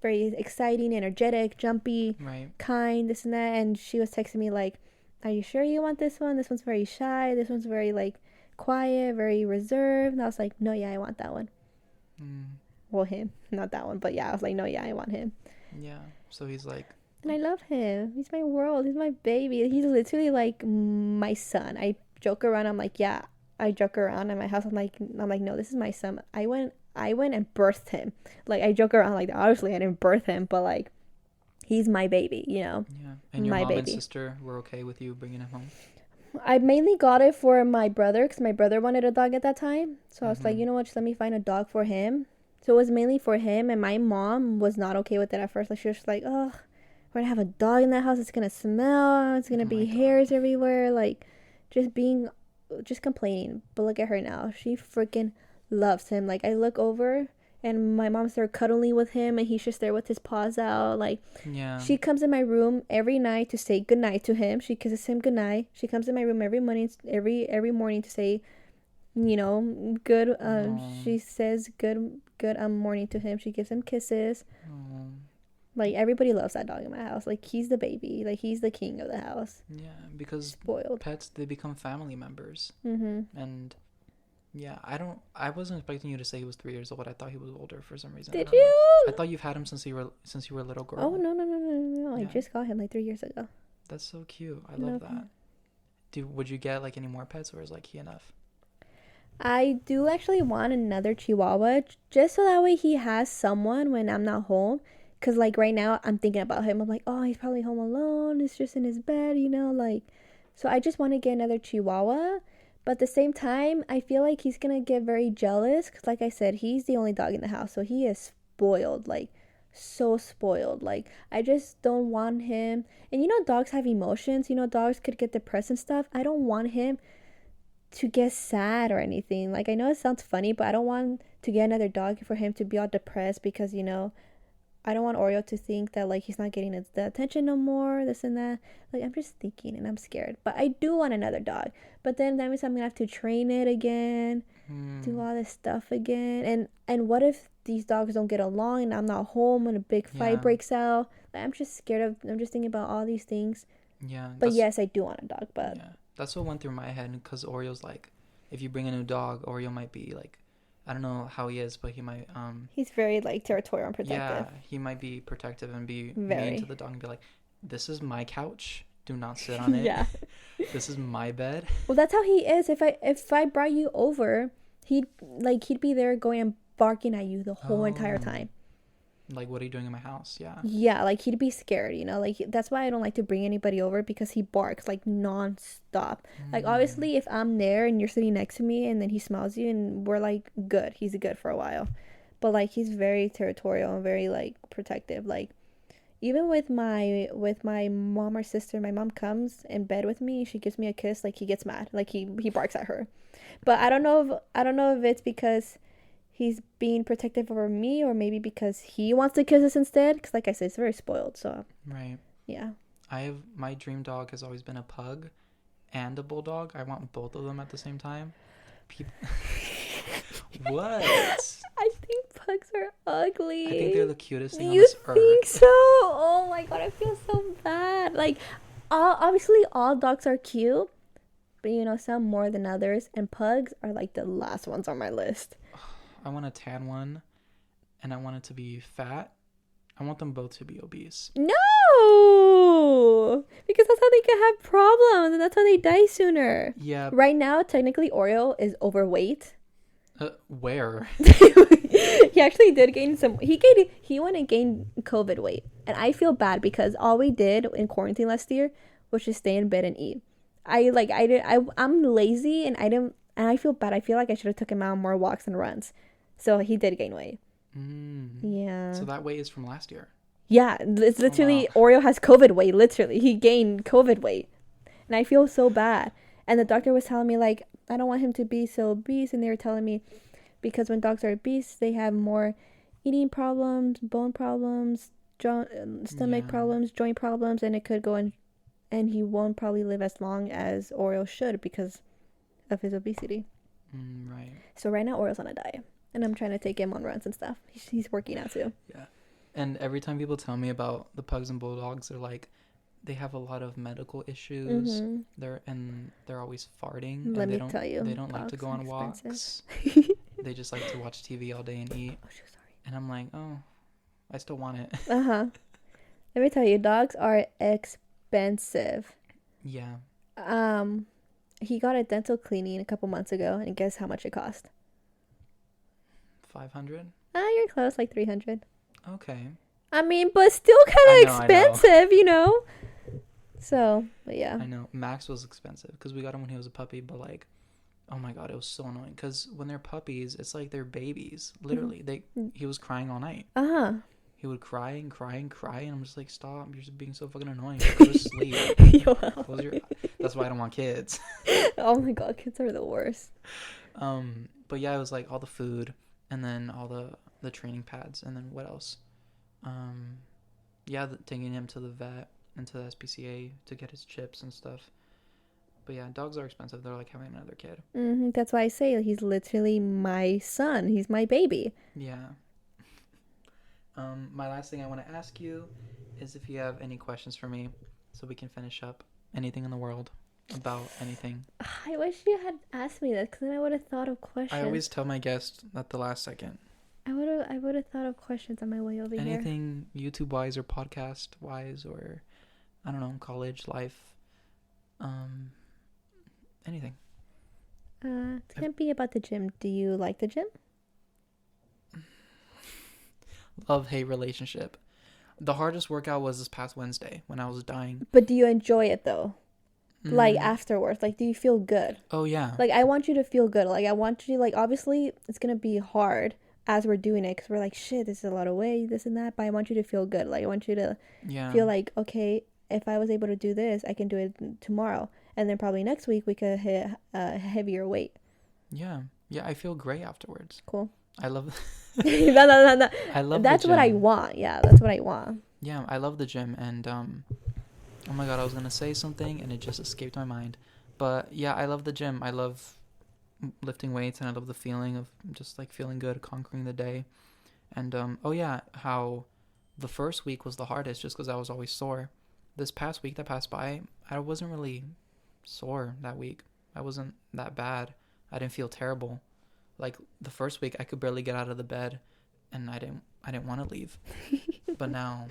very exciting, energetic, jumpy, kind, this and that. And she was texting me, like, are you sure you want this one? This one's very shy. This one's very, like, quiet, very reserved. And I was like, no, yeah, I want that one. Well, him, not that one, but yeah, I was like, no, yeah, I want him. Yeah, so he's like... And I love him. He's my world. He's my baby. He's literally like my son. I joke around. I'm like, yeah, I joke around at my house. I'm like, no, this is my son. I went and birthed him. Like, I joke around like that. Obviously, I didn't birth him, but like, he's my baby, Yeah, and your mom and sister were okay with you bringing him home? I mainly got it for my brother because my brother wanted a dog at that time. So I was like, you know what, just let me find a dog for him. So it was mainly for him, and my mom was not okay with it at first. Like, she was just like, oh, we're going to have a dog in the house. It's going to smell. It's going to be hairs everywhere. Like, just complaining. But look at her now. She freaking loves him. Like, I look over, and my mom's there cuddling with him, and he's just there with his paws out. Like, she comes in my room every night to say goodnight to him. She kisses him goodnight. She comes in my room every morning to say, good. She says good morning to him. She gives him kisses. Like, everybody loves that dog in my house. Like, he's the baby. Like, he's the king of the house. Yeah, because spoiled pets, they become family members. And Yeah, I wasn't expecting you to say he was 3 years old. I thought he was older for some reason. I Did don't know. I you? thought you've had him since you were a little Oh, girl. no. I Yeah, just got him like 3 years ago. that's so cute. I love No. that. Would you get like any more pets, or is like he enough? I do actually want another Chihuahua just so that way he has someone when I'm not home. Because, like, right now I'm thinking about him. I'm like, oh, he's probably home alone. He's just in his bed, like. So I just want to get another Chihuahua. But at the same time, I feel like he's going to get very jealous. Because, like I said, he's the only dog in the house. So he is spoiled. Like, so spoiled. Like, I just don't want him. And, dogs have emotions. Dogs could get depressed and stuff. I don't want him to get sad or anything. Like, I know it sounds funny, but I don't want to get another dog for him to be all depressed because, I don't want Oreo to think that, like, he's not getting the attention no more, this and that. Like, I'm just thinking and I'm scared. But I do want another dog. But then that means I'm going to have to train it again, do all this stuff again. And what if these dogs don't get along and I'm not home and a big fight breaks out? Like, I'm just I'm just thinking about all these things. Yeah. But yes, I do want a dog, but... Yeah. That's what went through my head, because Oreo's like, if you bring a new dog, Oreo might be like, I don't know how he is, but he might he's very like territorial and protective. Yeah, he might be protective and be mean to the dog and be like, this is my couch, do not sit on it. Yeah. This is my bed. Well, that's how he is. If I brought you over, he'd be there going and barking at you the whole entire time. Like, what are you doing in my house? Yeah. Yeah, like, he'd be scared, like, that's why I don't like to bring anybody over, because he barks like non-stop. Like, obviously if I'm there and you're sitting next to me and then he smells you and we're like good, he's good for a while. But like, he's very territorial and very like protective. Like, even with my mom or sister, my mom comes in bed with me, she gives me a kiss, like, he gets mad, like, he barks at her. But I don't know if it's because he's being protective over me, or maybe because he wants to kiss us instead, because like I said, it's very spoiled. So right. Yeah, my dream dog has always been a pug and a bulldog. I want both of them at the same time. What? I think pugs are ugly. I think they're the cutest thing on this earth. You think so? Oh my god, I feel so bad. Like, obviously all dogs are cute, but some more than others, and pugs are like the last ones on my list. I want a tan one, and I want it to be fat. I want them both to be obese. No! Because that's how they can have problems, and that's how they die sooner. Yeah. Right now, technically, Oreo is overweight. Where? He actually did gain some... He went and gained COVID weight. And I feel bad because all we did in quarantine last year was just stay in bed and eat. I'm lazy, and I feel bad. I feel like I should have took him out on more walks and runs. So he did gain weight. Yeah. So that weight is from last year. Yeah, it's literally, wow. Oreo has COVID weight, literally. He gained COVID weight. And I feel so bad. And the doctor was telling me, like, I don't want him to be so obese. And they were telling me, because when dogs are obese, they have more eating problems, bone problems, stomach problems, joint problems. And it could go in, and he won't probably live as long as Oreo should because of his obesity. Right. So right now, Oreo's on a diet. And I'm trying to take him on runs and stuff. He's working out too. Yeah. And every time people tell me about the pugs and bulldogs, they're like, they have a lot of medical issues. Mm-hmm. They're always farting. Let me tell you, they don't like to go on walks. They just like to watch TV all day and eat. Oh, sorry. And I'm like, oh, I still want it. Let me tell you, dogs are expensive. Yeah. He got a dental cleaning a couple months ago, and guess how much it cost? $500. You're close, like $300. Okay. I mean, but still kind of expensive, So, but yeah. I know. Max was expensive because we got him when he was a puppy, but like, oh my god, it was so annoying because when they're puppies, it's like they're babies. Literally, he was crying all night. He would cry and cry and cry, and I'm just like, stop! You're just being so fucking annoying. Go to sleep. That's why I don't want kids. Oh my god, kids are the worst. But yeah, it was like all the food, and then all the training pads, and then what else? Taking him to the vet and to the SPCA to get his chips and stuff. But yeah, dogs are expensive. They're like having another kid. That's why I say he's literally my son. He's my baby. Yeah. My last thing I want to ask you is if you have any questions for me so we can finish up. Anything in the world. about anything? I wish you had asked me this, because then I would have thought of questions. I always tell my guests at the last second. I would have thought of questions on my way over here. Anything YouTube wise or podcast wise, or I don't know, college life, anything. It's gonna be about the gym. Do you like the gym? Love-hate relationship. The hardest workout was this past Wednesday when I was dying. But do you enjoy it though? Like afterwards, like do you feel good? Oh yeah. Like I want you to feel good. Like I want you, like obviously it's gonna be hard as we're doing it, because we're like, shit, this is a lot of weight, this and that, but I want you to feel good. Like I want you to feel like, okay, if I was able to do this, I can do it tomorrow, and then probably next week we could hit a heavier weight. Yeah, I feel great afterwards. Cool. I love no. I love that's the what gym. I want. Yeah, that's what I want. Yeah, I love the gym, and oh my god, I was gonna say something and it just escaped my mind. But yeah, I love the gym. I love lifting weights, and I love the feeling of just like feeling good, conquering the day. And oh yeah, how the first week was the hardest just because I was always sore. This past week that passed by, I wasn't really sore that week. I wasn't that bad. I didn't feel terrible. Like the first week I could barely get out of the bed, and I didn't want to leave. But now,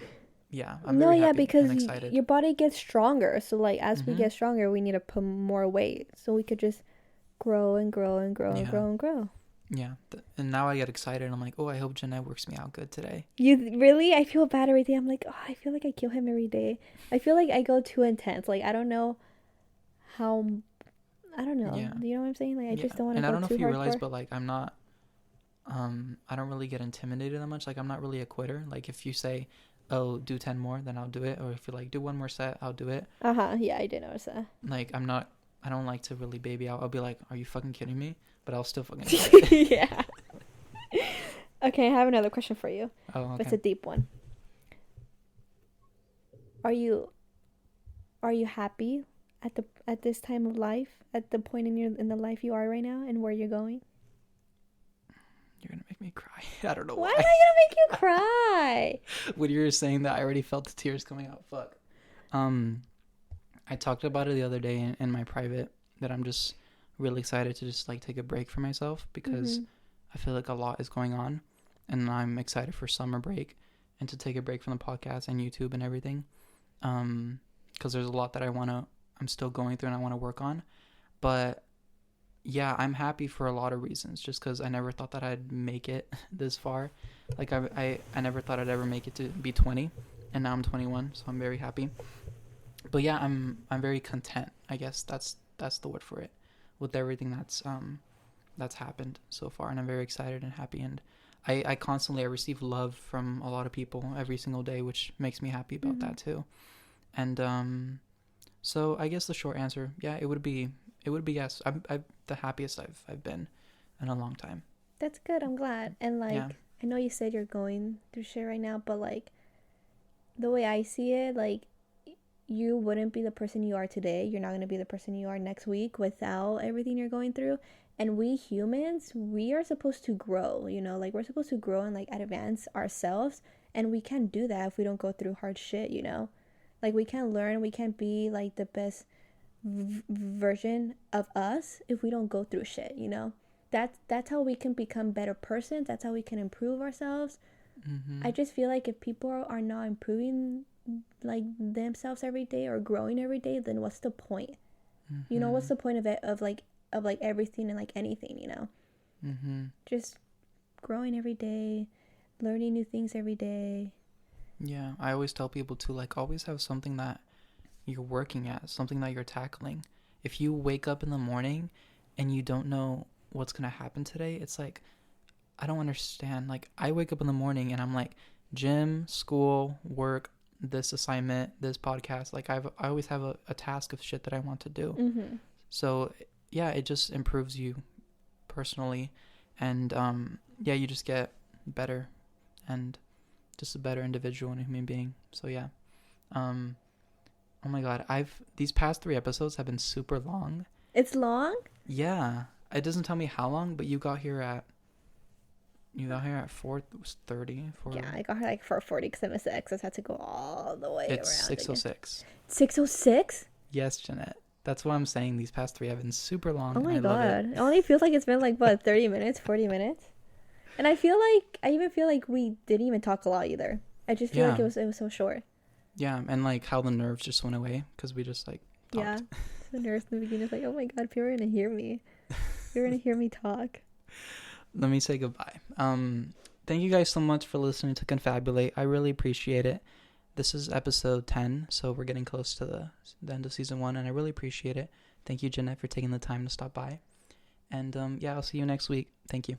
yeah, I'm very happy because and excited. Your body gets stronger. So like as we get stronger, we need to put more weight so we could just grow and grow and grow and grow and grow. Yeah, and now I get excited. I'm like, oh, I hope Jeanette works me out good today. You really? I feel bad every day. I'm like, oh, I feel like I kill him every day. I feel like I go too intense. Like I don't know how. I don't know. Yeah. Do you know what I'm saying? Like I just don't want to. And I don't know if you realize, hardcore. but like I'm not. I don't really get intimidated that much. Like I'm not really a quitter. Like if you say, oh, do 10 more, then I'll do it. Or if you like do one more set, I'll do it. Yeah, I did notice that. Like I don't like to really baby out. I'll be like, are you fucking kidding me? But I'll still fucking do it. Yeah. Okay, I have another question for you. Oh, okay. It's a deep one. Are you happy at this time of life, at the point in the life you are right now, and where you're going? You're gonna make me cry. I don't know why. Why am I gonna make you cry? When you were saying that, I already felt the tears coming out. Fuck. I talked about it the other day in my private, that I'm just really excited to just like take a break for myself, because I feel like a lot is going on, and I'm excited for summer break and to take a break from the podcast and YouTube and everything. Because there's a lot that I'm still going through and I want to work on. But yeah, I'm happy for a lot of reasons, just because I never thought that I'd make it this far. Like I never thought I'd ever make it to be 20, and now I'm 21, so I'm very happy. But yeah, I'm very content. I guess that's the word for it, with everything that's happened so far, and I'm very excited and happy. And I constantly receive love from a lot of people every single day, which makes me happy about that too. And so I guess the short answer, yeah, it would be yes. I'm the happiest I've been in a long time. That's good. I'm glad. And like, I know you said you're going through shit right now, but like, the way I see it, like, you wouldn't be the person you are today. You're not going to be the person you are next week without everything you're going through. And we humans, we are supposed to grow, you know, like we're supposed to grow and like advance ourselves. And we can't do that if we don't go through hard shit, you know, like we can't learn. We can't be like the best version of us if we don't go through shit, you know. That's how we can become better persons. That's how we can improve ourselves. I just feel like if people are not improving like themselves every day or growing every day, then what's the point? You know, what's the point of it, of like everything and like anything, you know? Just growing every day, learning new things every day. Yeah, I always tell people to like always have something that you're working at, something that you're tackling. If you wake up in the morning and you don't know what's gonna happen today, it's like, I don't understand. Like I wake up in the morning and I'm like, gym, school, work, this assignment, this podcast. Like I always have a task of shit that I want to do. So yeah, it just improves you personally, and yeah, you just get better and just a better individual and a human being. So yeah, oh my god, these past 3 episodes have been super long. It's long? Yeah, it doesn't tell me how long, but you got here at 4:30. Yeah, I got here like 4:40 because I missed the exits. Had to go all the way around. It's 6:06. 6:06? Yes, Jeanette. That's why I'm saying these past 3 have been super long. Oh my and I love god. it. It only feels like it's been like, what, 30 minutes, 40 minutes? And I even feel like we didn't even talk a lot either. I just feel like Yeah. it was so short. Yeah, and like how the nerves just went away because we just like talked. Yeah. The nurse in the beginning is like, oh my god, people are gonna hear me. You're gonna hear me talk. Let me say goodbye. Thank you guys so much for listening to Confabulate. I really appreciate it. This is episode 10, so we're getting close to the end of season 1, and I really appreciate it. Thank you, Jeanette, for taking the time to stop by. And yeah, I'll see you next week. Thank you.